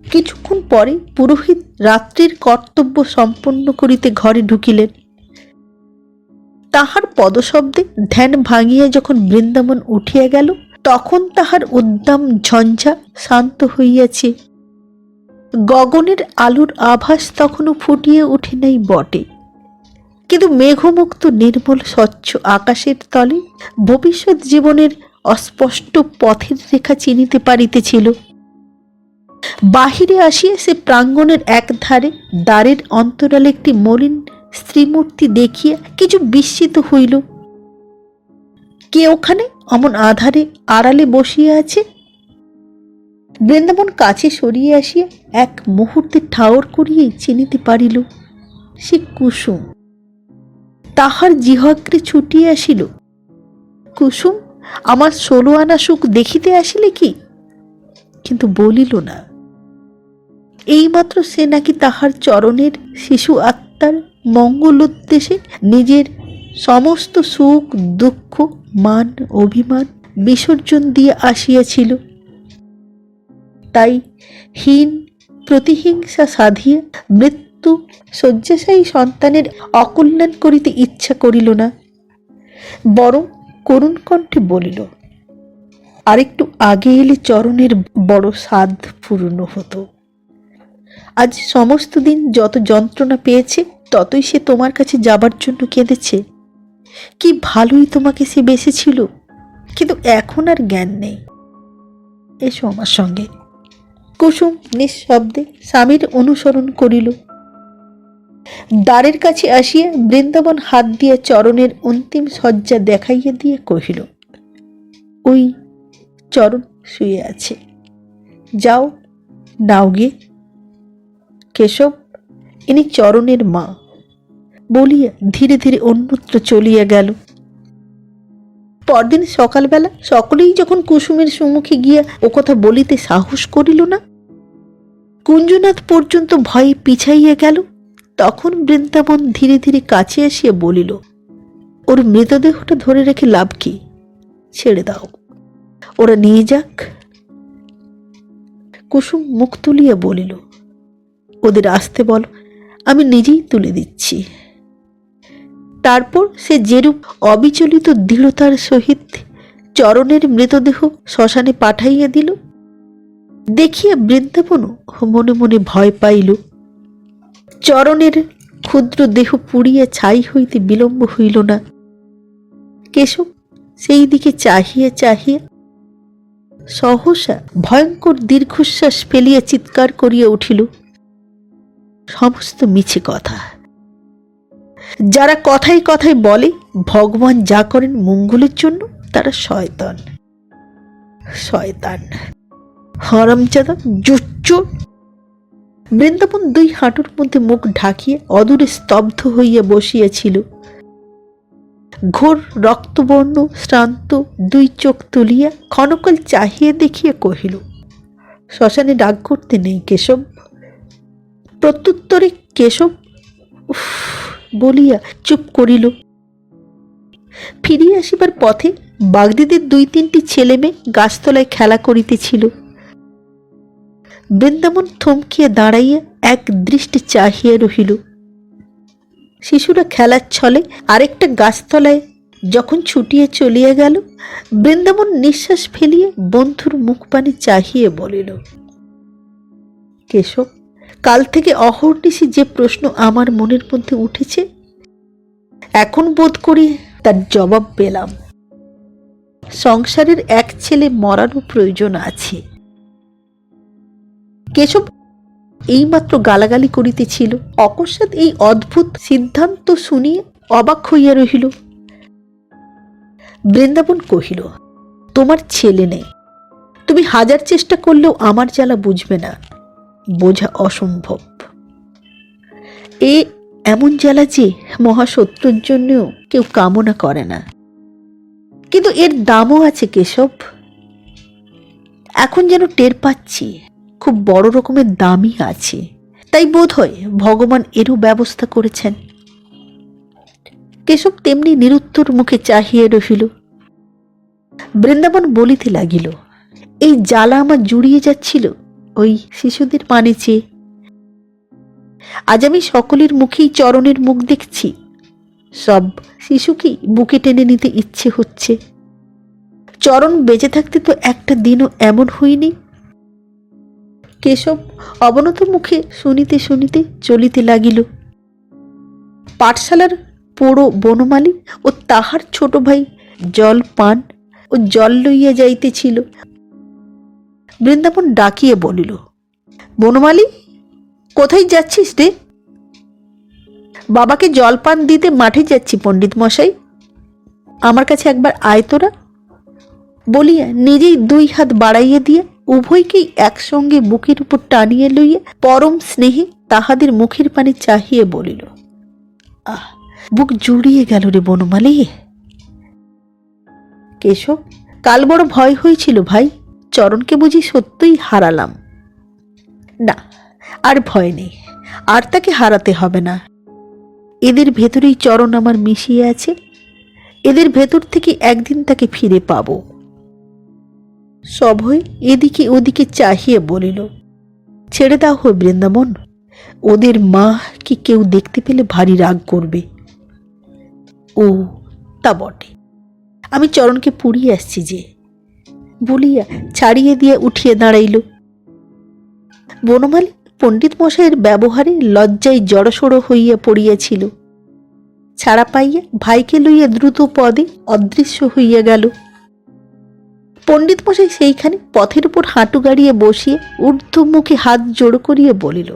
কিছুক্ষণ পরে পুরোহিত রাত্রির কর্তব্য সম্পন্ন করিতে ঘরে ঢুকিলেন। তাহার পদশব্দে ধ্যান ভাঙিয়া যখন বৃন্দাবন উঠিয়া গেল, তখন তাহার উদ্দাম ঝঞ্ঝা শান্ত হইয়াছে। গগনের আলোর আভাস তখনও ফুটিয়ে ওঠে নাই বটে, কিন্তু মেঘমুক্ত নির্মল স্বচ্ছ আকাশের তলে ভবিষ্যৎ জীবনের অস্পষ্ট পথের রেখা চিনিতে পারিতেছিল। বাহিরে আসিয়া সে প্রাঙ্গণের এক ধারে দ্বারের অন্তরালে একটি মলিন স্ত্রীমূর্তি দেখিয়া কিছু বিস্মিত হইল। কে ওখানে অমন আধারে আড়ালে বসিয়া আছে? বৃন্দাবন কাছে সরিয়ে আসিয়া এক মুহূর্তে ঠাওর করিয়াই চিনিতে পারিল, সে কুসুম। তাহার জিহ্বাগ্রে ছুটিয়া আসিল, কুসুম, আমার 16 আনা সুখ দেখিতে আসিলে কি? কিন্তু বলিল না। এইমাত্র সে নাকি তাহার চরণের শিশু আত্মার মঙ্গল উদ্দেশ্যে নিজের সমস্ত সুখ দুঃখ মান অভিমান বিসর্জন দিয়ে আসিয়াছিল। তাই হীন প্রতিহিংসা সাধিয়া মৃত্যু শয্যাশায়ী সন্তানের অকল্যাণ করিতে ইচ্ছা করিল না, বরং করুণ কণ্ঠে বলিল, আরেকটু আগে এলে চরণের বড় সাধ পূর্ণ হতো। আজ সমস্ত দিন যত যন্ত্রণা পেয়েছে, ততই সে তোমার কাছে যাবার জন্য কেঁদেছে। কি ভালোই তোমাকে সে বেসেছিল, কিন্তু এখন আর জ্ঞান নেই। এসো আমার সঙ্গে। কুসুম নিঃশব্দে স্বামীর অনুসরণ করিল। দ্বারের কাছে আসিয়া বৃন্দাবন হাত দিয়া চরণের অন্তিম সজ্জা দেখাইয়া দিয়ে কহিল, ওই চরণ শুয়ে আছে, যাও নাও গে। কেশব, ইনি চরণের মা, বলিয়া ধীরে ধীরে অন্যত্র চলিয়া গেল। পরদিন সকালবেলা সকলেই যখন কুসুমের সম্মুখে গিয়া ও কথা বলিতে সাহস করিল না, কুঞ্জনাথ পর্যন্ত ভয়ে পিছাইয়া গেল। তখন বৃন্দাবন ধীরে ধীরে কাছে আসিয়া বলিল, ওর মৃতদেহটা ধরে রেখে লাভ কি? ছেড়ে দাও, ওরা নিয়ে যাক। কুসুম মুখ তুলিয়া বলিল, ওদের আসতে বলো, আমি নিজেই তুলে দিচ্ছি। তারপর সে যেরূপ অবিচলিত দৃঢ়তার সহিত চরণের মৃতদেহ শ্মশানে পাঠাইয়া দিল, দেখিয়া বৃন্দাবনও মনে মনে ভয় পাইল। চরণের ক্ষুদ্র দেহ পুড়িয়া ছাই হইতে বিলম্ব হইল না। কেশব সেই দিকে চাহিয়া চাহিয়া সহসা ভয়ঙ্কর দীর্ঘশ্বাস ফেলিয়া চিৎকার করিয়া উঠিল, সমস্ত মিছে কথা। যারা কথায় কথায় বলে ভগবান যা করেন মঙ্গলের জন্য, তারা শয়তান, শয়তান, হরামজাদা, জুচ্চোর। বৃন্দাবন দুই হাঁটুর মধ্যে মুখ ঢাকিয়া অদূরে স্তব্ধ হইয়া বসিয়াছিল। ঘোর রক্তবর্ণ শ্রান্ত দুই চোখ তুলিয়া ক্ষণকাল চাহিয়া দেখিয়া কহিল, শ্মশানে ডাক করতে নেই কেশব। প্রত্যুত্তরে কেশব উফ বলিয়া চুপ করিল। ফিরিয়া আসিবার পথে বাগদিদের দুই তিনটি ছেলে মেয়ে গাছতলায় খেলা করিতেছিল। বৃন্দাবন থমকিয়া দাঁড়াইয়া এক দৃষ্টি চাহিয়া রহিল। শিশুরা খেলার ছলে আরেকটা গাছতলায় যখন ছুটিয়া চলিয়া গেল, বৃন্দাবন নিঃশ্বাস ফেলিয়া বন্ধুর মুখপানে চাহিয়ে বলিল, কেশব, কাল থেকে অহর্নিশি যে প্রশ্ন আমার মনের মধ্যে উঠেছে, এখন বোধ করি তার জবাব পেলাম। সংসারের এক ছেলে মরারও প্রয়োজন আছে। কেশব এইমাত্র গালাগালি করিতেছিল, অকস্মাৎ এই অদ্ভুত সিদ্ধান্ত শুনিয়া অবাক হইয়া রহিল। বৃন্দাবন কহিল, তোমার ছেলে নেই, তুমি হাজার চেষ্টা করলেও আমার জ্বালা বুঝবে না, বোঝা অসম্ভব। এ এমন জ্বালা যে মহাশত্রুর জন্যও কেউ কামনা করে না, কিন্তু এর দামও আছে কেশব। এখন যেন টের পাচ্ছি খুব বড় রকমের দামই আছে, তাই বোধ হয় ভগবান এরও ব্যবস্থা করেছেন। কেশব তেমনি নিরুত্তর মুখে চাহিয়ে রহিল। বৃন্দাবন বলিতে লাগিল, এই জ্বালা আমার জুড়িয়ে যাচ্ছিল ওই শিশুদের পানে চেয়ে। আজ আমি সকলের মুখেই চরণের মুখ দেখছি, সব শিশুকেই বুকে টেনে নিতে ইচ্ছে হচ্ছে। চরণ বেঁচে থাকতে তো একটা দিনও এমন হয়নি। কেশব অবনত মুখে শুনিতে শুনিতে চলিতে লাগিল। পাঠশালার পোড়ো বনমালী ও তাহার ছোট ভাই জল পান ও জল লইয়া যাইতেছিল। বৃন্দাবন ডাকিয়ে বলিল, বনমালী, কোথায় যাচ্ছিস রে? বাবাকে জলপান দিতে মাঠে যাচ্ছি পণ্ডিত মশাই, আমার কাছে একবার আয় তোরা, বলিয়া নিজেই দুই হাত বাড়াইয়া দিয়া উভয়কেই একসঙ্গে বুকের উপর টানিয়া লইয়া পরম স্নেহে তাহাদের মুখের পানে চাহিয়ে বলিল, আহ, বুক জুড়িয়ে গেল রে বনমালী। কেশব, কাল বড় ভয় হয়েছিল ভাই, চরণকে বুঝি সত্যই হারালাম। না, আর ভয় নেই, আর তাকে হারাতে হবে না। এদের ভেতরেই চরণ আমার মিশিয়ে আছে, এদের ভেতর থেকে একদিন তাকে ফিরে পাব। সভয় এদিকে ওদিকে চাহিয়ে বলিল, ছেড়ে দাও হো বৃন্দাবন, ওদের মা কি কেউ দেখতে পেলে ভারী রাগ করবে। ও তা বটে, আমি চরণকে পুড়িয়ে আসছি যে, বলিয়া ছাড়িয়ে দিয়ে উঠিয়ে দাঁড়াইল। বনমালী পণ্ডিত মশাইয়ের ব্যবহারে লজ্জায় জড়সড় হইয়া পড়িয়াছিল। ছাড়া পাইয়া ভাইকে লইয়া দ্রুত পদে অদৃশ্য হইয়া গেল। পণ্ডিত মশাই সেইখানে পথের উপর হাঁটু গাড়িয়ে বসিয়ে ঊর্ধ্বমুখে হাত জোড় করিয়া বলিল,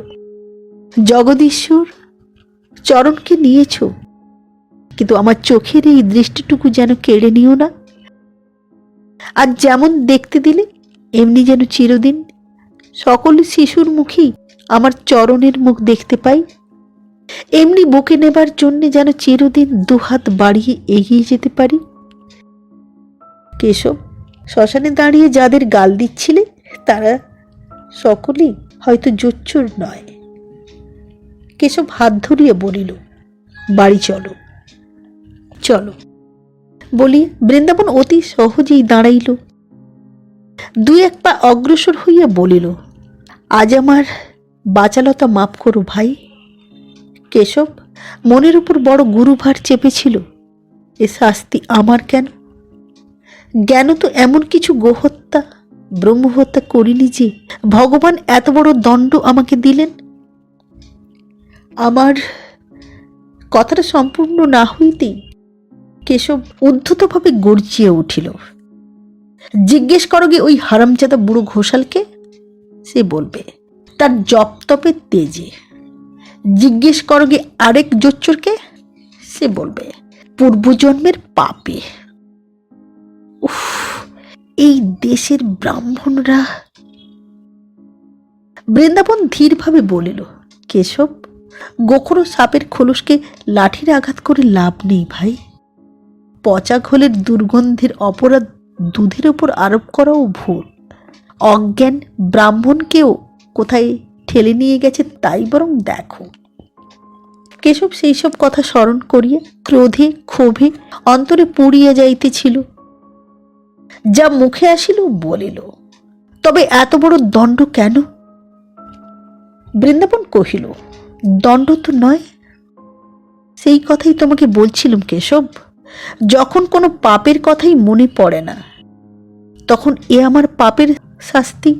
জগদীশ্বর, চরণকে নিয়েছ, কিন্তু আমার চোখের এই দৃষ্টিটুকু যেন কেড়ে নিও না। আর যেমন দেখতে দিলে এমনি যেন চিরদিন সকল শিশুর মুখেই আমার চরণের মুখ দেখতে পাই, এমনি বুকে নেবার জন্যে যেন চিরদিন দুহাত বাড়িয়ে এগিয়ে যেতে পারি। কেশব, শ্মশানে দাঁড়িয়ে যাদের গাল দিচ্ছিলে তারা সকলেই হয়তো জোচ্চুর নয়, কেশব হাত ধরিয়ে বলিল, বাড়ি চলো। চলো বলি বৃন্দাবন অতি সহজেই দাঁড়াইল। দুই এক পা অগ্রসর হইয়া বলিল, আজ আমার বাচালতা মাপ করো ভাই। কেশব মনের উপর বড় গুরুভার চেপেছিল। এ শাস্তি আমার কেন? জ্ঞান তো এমন কিছু গোহত্যা ব্রহ্মহত্যা করিনি যে ভগবান এত বড় দণ্ড আমাকে দিলেন। আমার কথাটা সম্পূর্ণ না হইতেই কেশব উদ্ধতভাবে গর্জিয়ে উঠিল, জিজ্ঞেস করো গে ওই হারামজাদা বুড়ো ঘোষালকে, সে বলবে তার জপতপের তেজে। জিজ্ঞেস করো গে আরেক জোচ্চরকে, সে বলবে পূর্বজন্মের পাপে। উফ, এই দেশের ব্রাহ্মণরা। বৃন্দাবন ধীরভাবে বলিল, কেশব, গোখরো সাপের খোলসকে লাঠির আঘাত করে লাভ নেই ভাই। পচা ঘোলের দুর্গন্ধের অপরাধ দুধের ওপর আরোপ করাও ভুল। অজ্ঞান ব্রাহ্মণকেও কোথায় ঠেলে নিয়ে গেছে তাই বরং দেখো। কেশব সেই সব কথা স্মরণ করিয়া ক্রোধে ক্ষোভে অন্তরে পুড়িয়া যাইতেছিল। যা মুখে আসিল বলিল, তবে এত বড় দণ্ড কেন? বৃন্দাবন কহিল, দণ্ড তো নয়। সেই কথাই তোমাকে বলছিলাম কেশব। যখন কোনো পাপের কথাই মনে পড়ে না, তখন এ আমার পাপের শাস্তি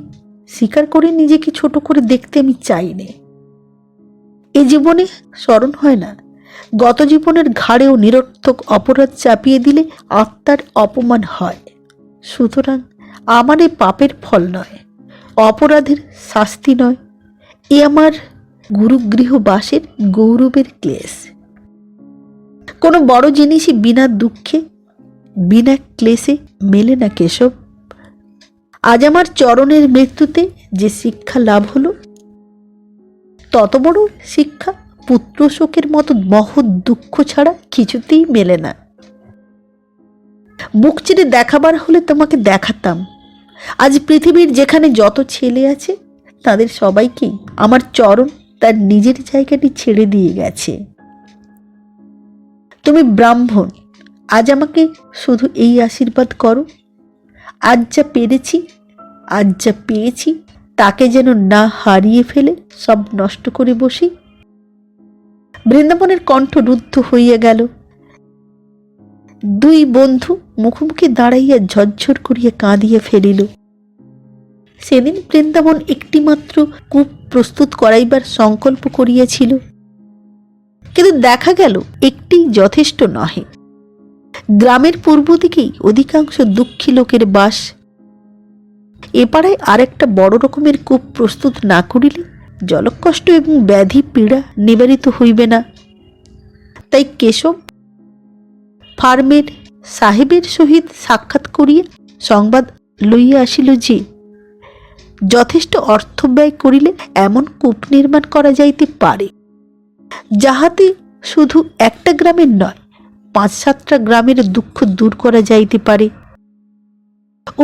স্বীকার করে নিজেকে ছোট করে দেখতে আমি চাইনি। এ জীবনে স্মরণ হয় না, গত জীবনের ঘাড়েও নিরর্থক অপরাধ চাপিয়ে দিলে আত্মার অপমান হয়। সুতরাং আমার এ পাপের ফল নয়, অপরাধের শাস্তি নয়, এ আমার গুরুগৃহবাসের গৌরবের ক্লেশ। কোনো বড় জিনিসই বিনা দুঃখে বিনা ক্লেশে মেলে না কেশব। আজ আমার চরণের মৃত্যুতে যে শিক্ষা লাভ হলো, তত বড় শিক্ষা পুত্র শোকের মতো মহৎ দুঃখ ছাড়া কিছুতেই মেলে না। বুক চিরে দেখাবার হলে তোমাকে দেখাতাম। আজ পৃথিবীর যেখানে যত ছেলে আছে তাদের সবাইকেই আমার চরণ তার নিজের জায়গাটি ছেড়ে দিয়ে গেছে। তুমি ব্রাহ্মণ, আজ আমাকে শুধু এই আশীর্বাদ করো, আজ যা পেরেছি, আজ যা পেয়েছি, তাকে যেন না হারিয়ে ফেলে সব নষ্ট করে বসি। বৃন্দাবনের কণ্ঠ রুদ্ধ হইয়া গেল। দুই বন্ধু মুখোমুখি দাঁড়াইয়া ঝরঝর করিয়া কাঁদিয়া ফেলিল। সেদিন বৃন্দাবন একটিমাত্র কূপ প্রস্তুত করাইবার সংকল্প করিয়াছিল, কিন্তু দেখা গেল একটি যথেষ্ট নহে। গ্রামের পূর্ব দিকেই অধিকাংশ দুঃখী লোকের বাস। এ পাড়ায় আরেকটা বড় রকমের কূপ প্রস্তুত না করিলে জলকষ্ট এবং ব্যাধি পীড়া নিবারিত হইবে না। তাই কেশব ফার্মের সাহেবের সহিত সাক্ষাৎ করিয়া সংবাদ লইয়া আসিল যে যথেষ্ট অর্থ ব্যয় করিলে এমন কূপ নির্মাণ করা যাইতে পারে, যাহাতে শুধু একটা গ্রামের নয়, ৫-৭টা গ্রামের দুঃখ দূর করা যাইতে পারে।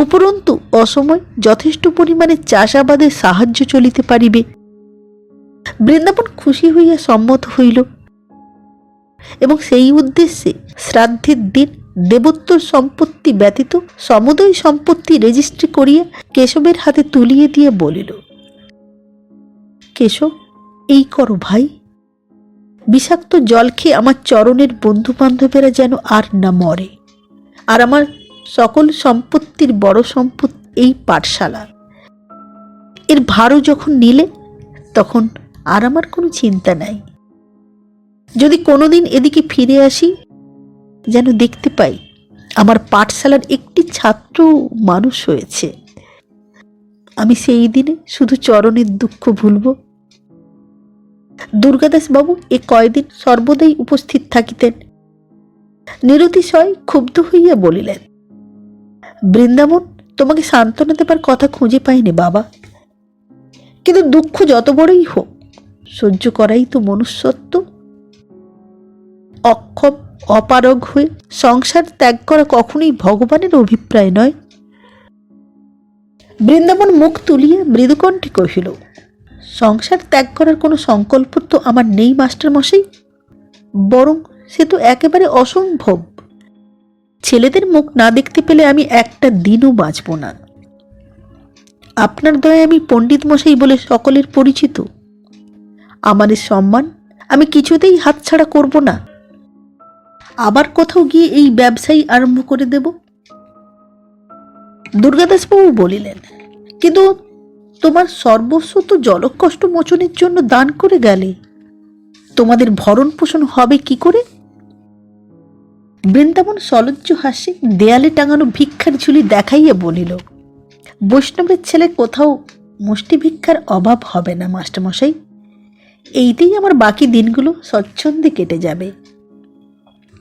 উপরন্তু অসময় যথেষ্ট পরিমাণে চাষাবাদের সাহায্য চলিতে পারিবে। বৃন্দাবন খুশি হইয়া সম্মত হইল এবং সেই উদ্দেশ্যে শ্রাদ্ধের দিন দেবোত্তর সম্পত্তি ব্যতীত সমুদয় সম্পত্তি রেজিস্ট্রি করিয়া কেশবের হাতে তুলিয়ে দিয়ে বলিল, কেশব, এই করো ভাই। বিষাক্ত জল খেয়ে আমার চরণের বন্ধু বান্ধবেরা যেন আর না মরে। আর আমার সকল সম্পত্তির বড় সম্পদ এই পাঠশালা। এর ভারও যখন নিলে তখন আর আমার কোনো চিন্তা নাই। যদি কোনোদিন এদিকে ফিরে আসি, যেন দেখতে পাই আমার পাঠশালার একটি ছাত্র মানুষ হয়েছে। আমি সেই দিনে শুধু চরণের দুঃখ ভুলব। দুর্গাদাস বাবু এ কয়দিন সর্বদাই উপস্থিত থাকিতেন। নিরতিশয় ক্ষুব্ধ হইয়া বলিলেন, বৃন্দাবন, তোমাকে সান্ত্বনা দেবার কথা খুঁজে পাইনি বাবা, কিন্তু দুঃখ যত বড়ই হোক সহ্য করাই তো মনুষ্যত্ব। অক্ষম অপারগ হয়ে সংসার ত্যাগ করা কখনোই ভগবানের অভিপ্রায় নয়। বৃন্দাবন মুখ তুলিয়া মৃদুকণ্ঠে কহিল, সংসার ত্যাগ করার কোনো সংকল্প তো আমার নেই মাস্টারমশাই, বরং সে তো একেবারে অসম্ভব। ছেলেদের মুখ না দেখতে পেলে আমি একটা দিনও বাঁচব না। আপনার দয়ায় আমি পণ্ডিত মশাই বলে সকলের পরিচিত। আমার সম্মান আমি কিছুতেই হাতছাড়া করব না। আবার কোথাও গিয়ে এই ব্যবসায়ী আরম্ভ করে দেব। দুর্গাদাসবাবু বলিলেন, কিন্তু তোমার সর্বস্ব তো জলকষ্ট মোচনের জন্য দান করে গেলে, তোমাদের ভরণ পোষণ হবে কি করে? বৃন্দাবন সলজ্জ হাসি দেয়ালে টাঙানো ভিক্ষার ঝুলি দেখাইয়া বলিল, বৈষ্ণবের ছেলে কোথাও মুষ্টি ভিক্ষার অভাব হবে না মাস্টারমশাই। এইতেই আমার বাকি দিনগুলো স্বচ্ছন্দে কেটে যাবে।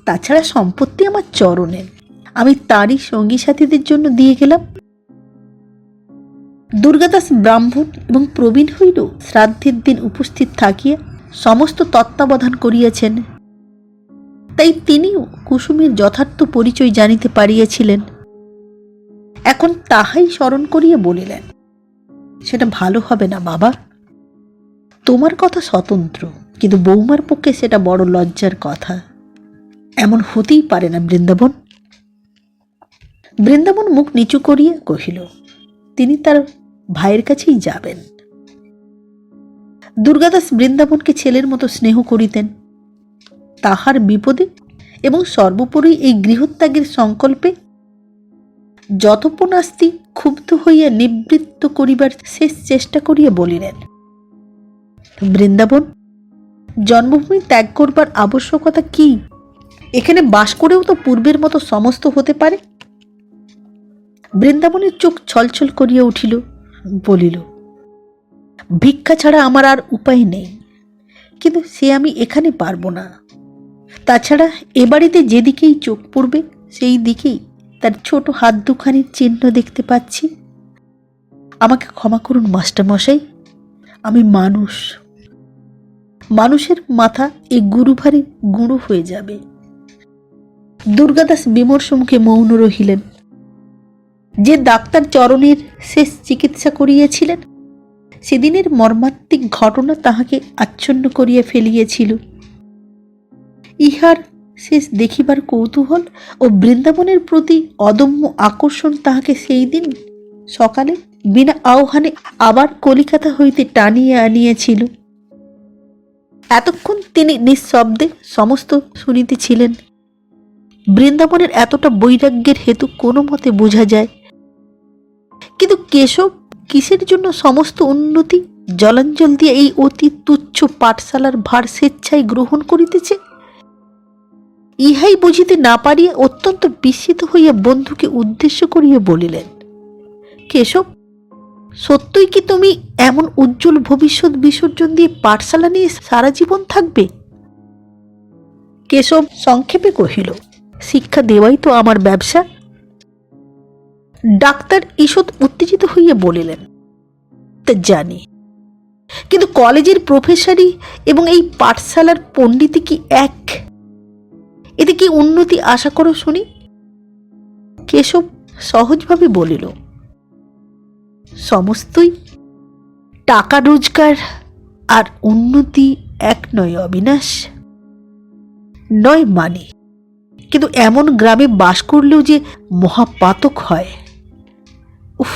তাছাড়া সম্পত্তি আমার চরণে, আমি তারই সঙ্গী সাথীদের জন্য দিয়ে গেলাম। দুর্গাদাস ব্রাহ্মণ এবং প্রবীণ হইল শ্রাদ্ধের দিন উপস্থিত থাকিয়া সমস্ত তত্ত্বাবধান করিয়াছেন। তাই তিনিও কুসুমের যথার্থ পরিচয় জানিতে পারিয়াছিলেন। এখন তাহাই স্মরণ করিয়া বলিলেন, সেটা ভালো হবে না বাবা। তোমার কথা স্বতন্ত্র, কিন্তু বৌমার পক্ষে সেটা বড় লজ্জার কথা। এমন হতেই পারে না বৃন্দাবন। বৃন্দাবন মুখ নিচু করিয়া কহিল, তিনি তার ভাইয়ের কাছেই যাবেন। দুর্গাদাস বৃন্দাবনকে ছেলের মতো স্নেহ করিতেন। তাহার বিপদে এবং সর্বোপরি এই গৃহত্যাগের সংকল্পে যতপনাস্তি ক্ষুব্ধ হইয়া নিবৃত্ত করিবার শেষ চেষ্টা করিয়া বলিলেন, বৃন্দাবন, জন্মভূমি ত্যাগ করবার আবশ্যকতা কি? এখানে বাস করেও তো পূর্বের মতো সমস্ত হতে পারে। বৃন্দাবনের চোখ ছলছল করিয়া উঠিল, বলিল, ভিক্ষা ছাড়া আমার আর উপায় নেই, কিন্তু সে আমি এখানে পারব না। তাছাড়া এ বাড়িতে যেদিকেই চোখ পড়বে সেই দিকেই তার ছোট হাত দুখানির চিহ্ন দেখতে পাচ্ছি। আমাকে ক্ষমা করুন মাস্টারমশাই, আমি মানুষ। মানুষের মাথা এই গুরুভারে গুঁড়ো হয়ে যাবে। দুর্গাদাস বিমর্ষ মুখে মৌন রহিলেন। যে ডাক্তার চরণের শেষ চিকিৎসা করিয়াছিলেন, সেদিনের মর্মান্তিক ঘটনা তাহাকে আচ্ছন্ন করিয়া ফেলিয়েছিল। ইহার শেষ দেখিবার কৌতূহল ও বৃন্দাবনের প্রতি অদম্য আকর্ষণ তাহাকে সেই দিন সকালে বিনা আহ্বানে আবার কলিকাতা হইতে টানিয়া আনিয়াছিল। এতক্ষণ তিনি নিঃশব্দে সমস্ত শুনিতেছিলেন। বৃন্দাবনের এতটা বৈরাগ্যের হেতু কোনো মতে বোঝা যায়, কিন্তু কেশব কিসের জন্য সমস্ত উন্নতি জলাঞ্জল দিয়ে এই অতি তুচ্ছ পাঠশালার ভার স্বেচ্ছায় গ্রহণ করিতেছে, ইহাই বুঝিতে না পারিয়া অত্যন্ত বিস্মিত হইয়া বন্ধুকে উদ্দেশ্য করিয়া বলিলেন, কেশব, সত্যই কি তুমি এমন উজ্জ্বল ভবিষ্যৎ বিসর্জন দিয়ে পাঠশালা নিয়ে সারা জীবন থাকবে? কেশব সংক্ষেপে কহিল, শিক্ষা দেওয়াই তো আমার ব্যবসা। ডাক্তার ঈষৎ উত্তেজিত হইয়া বলিলেন, তা জানি, কিন্তু কলেজের প্রফেসরি এবং এই পাঠশালার পণ্ডিতি কি এক? এতে কি উন্নতি আশা করো শুনি? কেশব সহজভাবে বলিল, সমস্তই। টাকা রোজগার আর উন্নতি এক নয় অবিনাশ। নয় মানে, কিন্তু এমন গ্রামে বাস করলেও যে মহাপাতক হয়, উফ,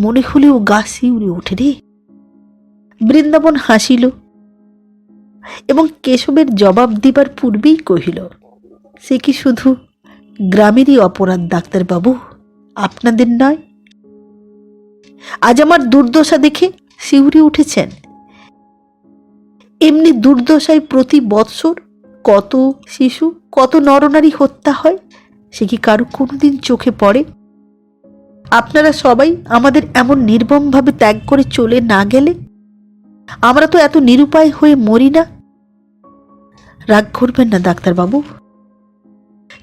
মনে হলেও গা শিউরে ওঠে রে। বৃন্দাবন হাসিল এবং কেশবের জবাব দিবার পূর্বেই কহিল, সে কি শুধু গ্রামেরই অপরাধ ডাক্তারবাবু, আপনাদের নয়? আজ আমার দুর্দশা দেখে শিউরে উঠেছেন। এমনি দুর্দশায় প্রতি বৎসর কত শিশু, কত নরনারী হত্যা হয়, সে কি কারো কোনোদিন চোখে পড়ে? আপনারা সবাই আমাদের এমন নির্মমভাবে ত্যাগ করে চলে না গেলে আমরা তো এত নিরুপায় হয়ে মরি না। রাগ করবেন না ডাক্তারবাবু,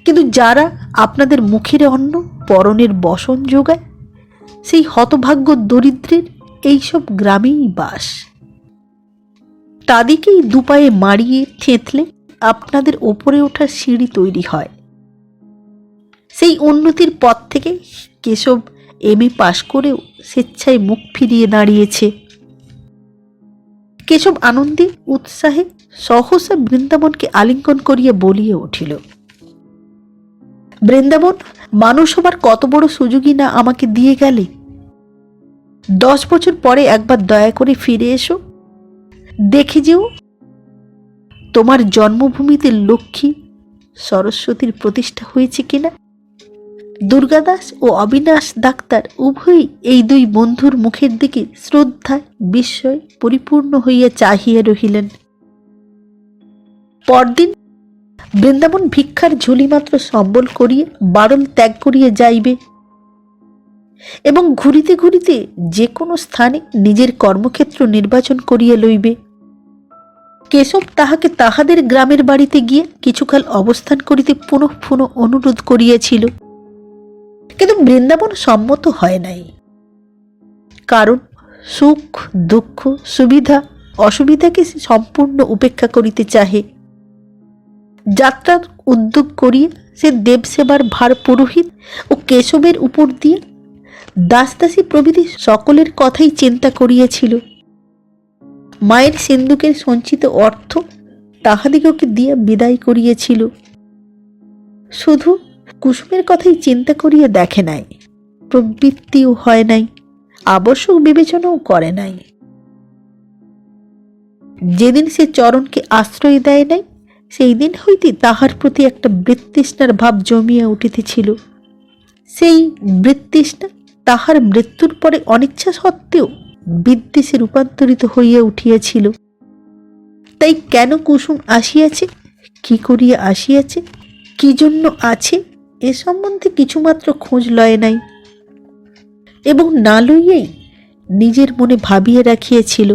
কিন্তু যারা আপনাদের মুখের অন্ন পরনের বসন যোগায়, সেই হতভাগ্য দরিদ্রের এইসব গ্রামেই বাস। তাদেরকেই দুপায়ে মারিয়ে থেঁতলে আপনাদের ওপরে ওঠার সিঁড়ি তৈরি হয়। সেই উন্নতির পথ থেকে কেশব এমএ পাশ করেও স্বেচ্ছায় মুখ ফিরিয়ে দাঁড়িয়েছে। কেশব আনন্দে উৎসাহে সহসা বৃন্দাবনকে আলিঙ্গন করিয়া বলিয়া উঠিল, বৃন্দাবন, মানুষ হবার কত বড় সুযোগই না আমাকে দিয়ে গেলে। 10 বছর পরে একবার দয়া করে ফিরে এসো, দেখে যেও তোমার জন্মভূমিতে লক্ষ্মী সরস্বতীর প্রতিষ্ঠা হয়েছে কিনা। দুর্গাদাস ও অবিনাশ ডাক্তার উভয়ই এই 2 বন্ধুর মুখের দিকে শ্রদ্ধায় বিস্ময় পরিপূর্ণ হইয়া চাহিয়া রহিলেন। পরদিন বৃন্দাবন ভিক্ষার ঝুলি মাত্র সম্বল করিয়া বারণ ত্যাগ করিয়া যাইবে এবং ঘুরিতে ঘুরিতে যে কোনো স্থানে নিজের কর্মক্ষেত্র নির্বাচন করিয়া লইবে। কেশব তাহাকে তাহাদের গ্রামের বাড়িতে গিয়ে কিছুকাল অবস্থান করিতে পুনঃ পুনঃ অনুরোধ করিয়াছিল, কিন্তু বৃন্দাবন সম্মত হয় নাই। কারণ সুখ দুঃখ সুবিধা অসুবিধাকে সে সম্পূর্ণ উপেক্ষা করিতে চাহে। যাত্রার উদ্যোগ করিয়া সে দেবসেবার ভার পুরোহিত ও কেশবের উপর দিয়ে দাসদাসী প্রভৃতি সকলের কথাই চিন্তা করিয়াছিল। মায়ের সিন্ধুকের সঞ্চিত অর্থ তাহাদিগকে দিয়া বিদায় করিয়াছিল। শুধু কুসুমের কথাই চিন্তা করিয়া দেখে নাই, প্রবৃত্তিও হয় নাই, আবশ্যক বিবেচনাও করে নাই। যেদিন সে চরণকে আশ্রয় দেয় নাই, সেই দিন হইতে তাহার প্রতি একটা বৃত্তৃষ্ণার ভাব জমিয়া উঠিতেছিল। সেই বৃত্তৃষ্ণা তাহার মৃত্যুর পরে অনিচ্ছা সত্ত্বেও বিদ্বেষে রূপান্তরিত হইয়া উঠিয়াছিল। তাই কেন কুসুম আসিয়াছে, কি করিয়া আসিয়াছে, কি জন্য আছে, এ সম্বন্ধে কিছুমাত্র খোঁজ লয় নাই এবং না লইয়াই নিজের মনে ভাবিয়া রাখিয়াছিল,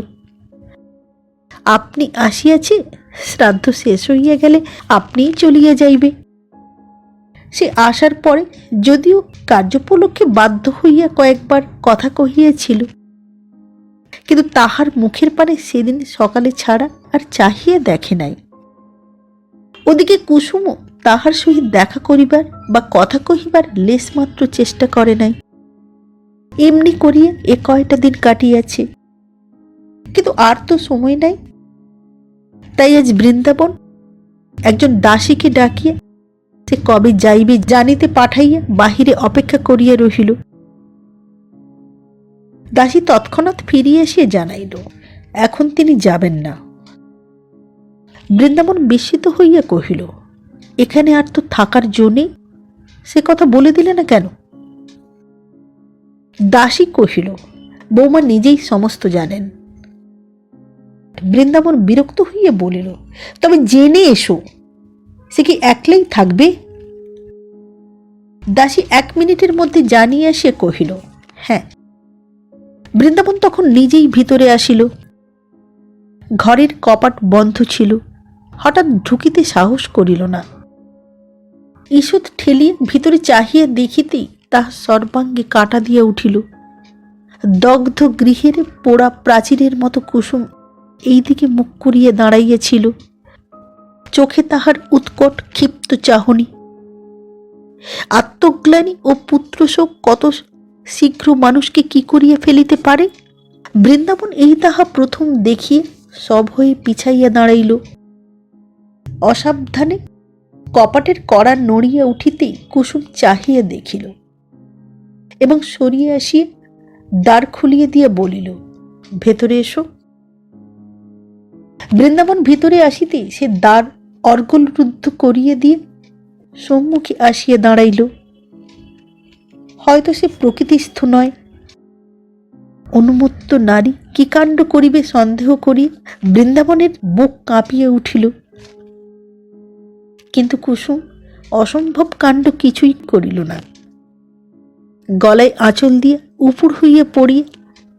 আপনি আসিয়াছে, শ্রাদ্ধ শেষ হইয়া গেলে আপনিই চলিয়া যাইবে। সে আসার পরে যদিও কার্যোপলক্ষে বাধ্য হইয়া কয়েকবার কথা কহিয়াছিল, কিন্তু তাহার মুখের পানে সেদিন সকালে ছাড়া আর চাহিয়া দেখে নাই। ওদিকে কুসুমও তাহার সহিত দেখা করিবার বা কথা কহিবার লেশমাত্র চেষ্টা করে নাই। এমনি করিয়া এ কয়টা দিন কাটিয়াছে, কিন্তু আর তো সময় নাই। তাই আজ বৃন্দাবন একজন দাসীকে ডাকিয়া সে কবে যাইবে জানিতে পাঠাইয়া বাহিরে অপেক্ষা করিয়া রহিল। দাসী তৎক্ষণাৎ ফিরিয়া আসিয়া জানাইল, এখন তিনি যাবেন না। বৃন্দাবন বিস্মিত হইয়া কহিল, এখানে আর তো থাকার জন্যে, সে কথা বলে দিলে না কেন? দাসী কহিল, বৌমা নিজেই সমস্ত জানেন। বৃন্দাবন বিরক্ত হইয়া বলিল, তবে জেনে এসো, সে কি একলাই থাকবে? দাসী 1 মিনিটের মধ্যে জানিয়ে আসিয়া কহিল, হ্যাঁ। বৃন্দাবন তখন নিজেই ভিতরে আসিল। ঘরের কপাট বন্ধ ছিল। হঠাৎ ঢুকিতে সাহস করিল না। ঈষৎ ঠেলিয়া ভিতরে চাহিয়া দেখিতেই তাহার সর্বাঙ্গে কাটা দিয়া উঠিল। দগ্ধ গৃহের পোড়া প্রাচীরের মতো কুসুম এই দিকে মুখ করিয়া দাঁড়াইয়াছিল। চোখে তাহার উৎকট ক্ষিপ্ত চাহনি। আত্মগ্লানি ও পুত্রশোক কত শীঘ্র মানুষকে কি করিয়া ফেলিতে পারে। বৃন্দাবন এই তাহা প্রথম দেখিয়া সভয়ে পিছাইয়া দাঁড়াইল। অসাবধানে কপাটের কড়া নড়িয়া উঠিতেই কুসুম চাহিয়া দেখিল এবং সরিয়া আসিয়া দ্বার খুলিয়া দিয়া বলিল, ভেতরে এসো। বৃন্দাবন ভিতরে আসিতে সে দ্বার অর্গলরুদ্ধ করিয়া দিয়ে সম্মুখে আসিয়া দাঁড়াইল। হয়তো সে প্রকৃতিস্থ নয়। অনুমত্ত নারী কি কাণ্ড করিবে সন্দেহ করি বৃন্দাবনের বুক কাঁপিয়া উঠিল। কিন্তু কুসুম অসম্ভব কাণ্ড কিছুই করিল না। গলায় আঁচল দিয়া উপুড় হইয়া পড়িয়া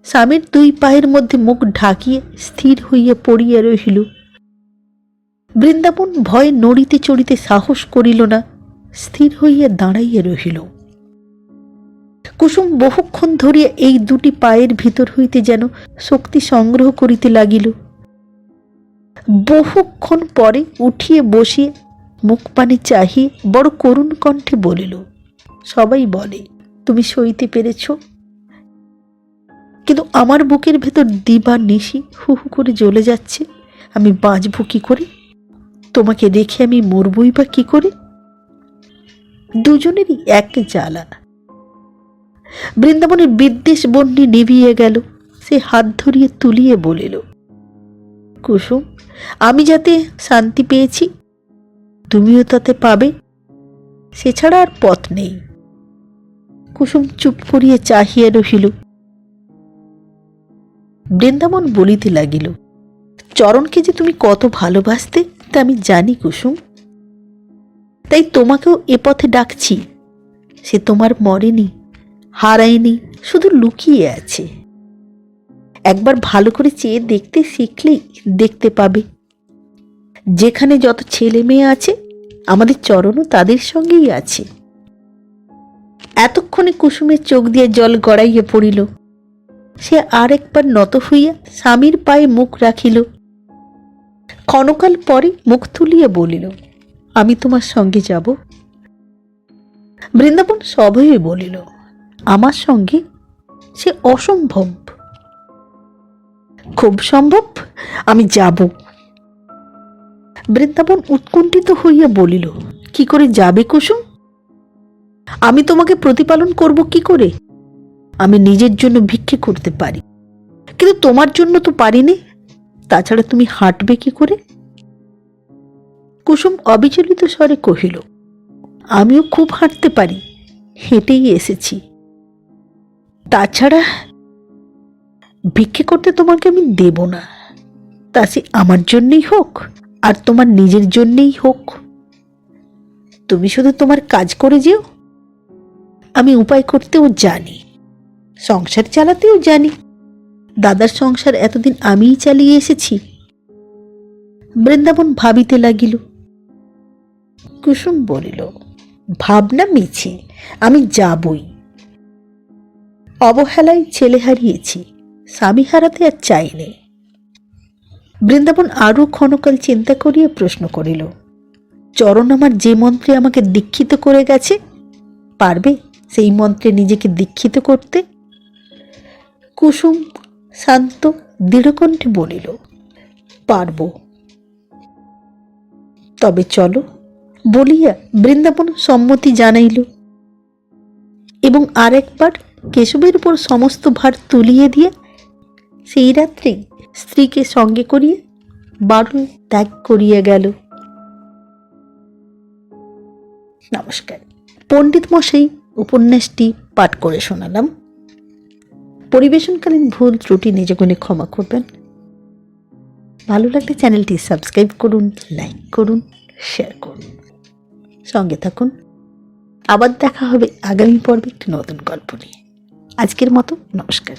স্বামীর 2 পায়ের মধ্যে মুখ ঢাকিয়া স্থির হইয়া পড়িয়া রহিল। বৃন্দাবন ভয়ে নড়িতে চড়িতে সাহস করিল না, স্থির হইয়া দাঁড়াইয়া রহিল। কুসুম বহুক্ষণ ধরিয়া এই 2টি পায়ের ভিতর হইতে যেন শক্তি সংগ্রহ করিতে লাগিল। বহুক্ষণ পরে উঠিয়া বসিয়া মুখ পানে চাহিয়ে বড় করুণ কণ্ঠে বলিল, সবাই বলে তুমি সইতে পেরেছ, কিন্তু আমার বুকের ভেতর দিবা নিশি হু হু করে জ্বলে যাচ্ছে। আমি বাঁচবো কি করে? তোমাকে রেখে আমি মরবই বা কি করে? দুজনেরই এক জ্বালা। বৃন্দাবনের বিদ্বেষ বন্যি নিভিয়ে গেল। সে হাত ধরিয়ে তুলিয়ে বলিল, কুসুম, আমি যাতে শান্তি পেয়েছি, তুমিও তাতে পাবে, সে ছাড়া আর পথ নেই। কুসুম চুপ করিয়া চাহিয়া রহিল। বৃন্দাবন বলিতে লাগিল, চরণকে যে তুমি কত ভালোবাসতে তা আমি জানি কুসুম, তাই তোমাকেও এ পথে ডাকছি। সে তোমার মরেনি, হারায়নি, শুধু লুকিয়ে আছে। একবার ভালো করে চেয়ে দেখতে শিখলেই দেখতে পাবে। যেখানে যত ছেলে মেয়ে আছে, আমাদের চরণও তাদের সঙ্গেই আছে। এতক্ষণে কুসুমের চোখ দিয়ে জল গড়াইয়া পড়িল। সে আর একবার নত হইয়া স্বামীর পায়ে মুখ রাখিল। ক্ষণকাল পরে মুখ তুলিয়া বলিল, আমি তোমার সঙ্গে যাব। বৃন্দাবন সভয়ে বলিল, আমার সঙ্গে? সে অসম্ভব। খুব সম্ভব, আমি যাব। বৃন্দাবন উৎকণ্ঠিত হইয়া বলিল, কি করে যাবে কুসুম? আমি তোমাকে প্রতিপালন করব কি করে? আমি নিজের জন্য ভিক্ষে করতে পারি, কিন্তু তোমার জন্য তো পারিনি। তাছাড়া তুমি হাঁটবে কি করে? কুসুম অবিচলিত স্বরে কহিল, আমিও খুব হাঁটতে পারি, হেঁটেই এসেছি। তাছাড়া ভিক্ষে করতে তোমাকে আমি দেব না, তা সে আমার জন্যই হোক আর তোমার নিজের জন্যই হোক। তুমি শুধু তোমার কাজ করে যেও। আমি উপায় করতেও জানি, সংসার চালাতেও জানি। দাদার সংসার এতদিন আমিই চালিয়ে এসেছি। বৃন্দাবন ভাবিতে লাগিল। কুসুম বলিল, ভাবনা মিছে, আমি যাবই। অবহেলায় ছেলে হারিয়েছি, স্বামী হারাতে আর চাইনি। বৃন্দাবন আরো ক্ষণকাল চিন্তা করিয়া প্রশ্ন করিল, চরণ আমার যে মন্ত্রে আমাকে দীক্ষিত করে গেছে, পারবে সেই মন্ত্রে নিজেকে দীক্ষিত করতে? কুসুম শান্ত দৃঢ়কণ্ঠে বলিল, পারব। তবে চলো বলিয়া বৃন্দাবন সম্মতি জানাইল এবং আর একবার কেশবের উপর সমস্ত ভার তুলিয়ে দিয়ে সেই রাত্রে স্ত্রীকে সঙ্গে করিয়ে বাড়ি ত্যাগ করিয়া গেল। নমস্কার। পণ্ডিত মশাই উপন্যাসটি পাঠ করে শোনালাম। পরিবেশনকালীন ভুল ত্রুটি নিজ গুণে ক্ষমা করবেন। ভালো লাগলে চ্যানেলটি সাবস্ক্রাইব করুন, লাইক করুন, শেয়ার করুন, সঙ্গে থাকুন। আবার দেখা হবে আগামী পর্বে একটি নতুন গল্প নিয়ে। আজকের মতো নমস্কার।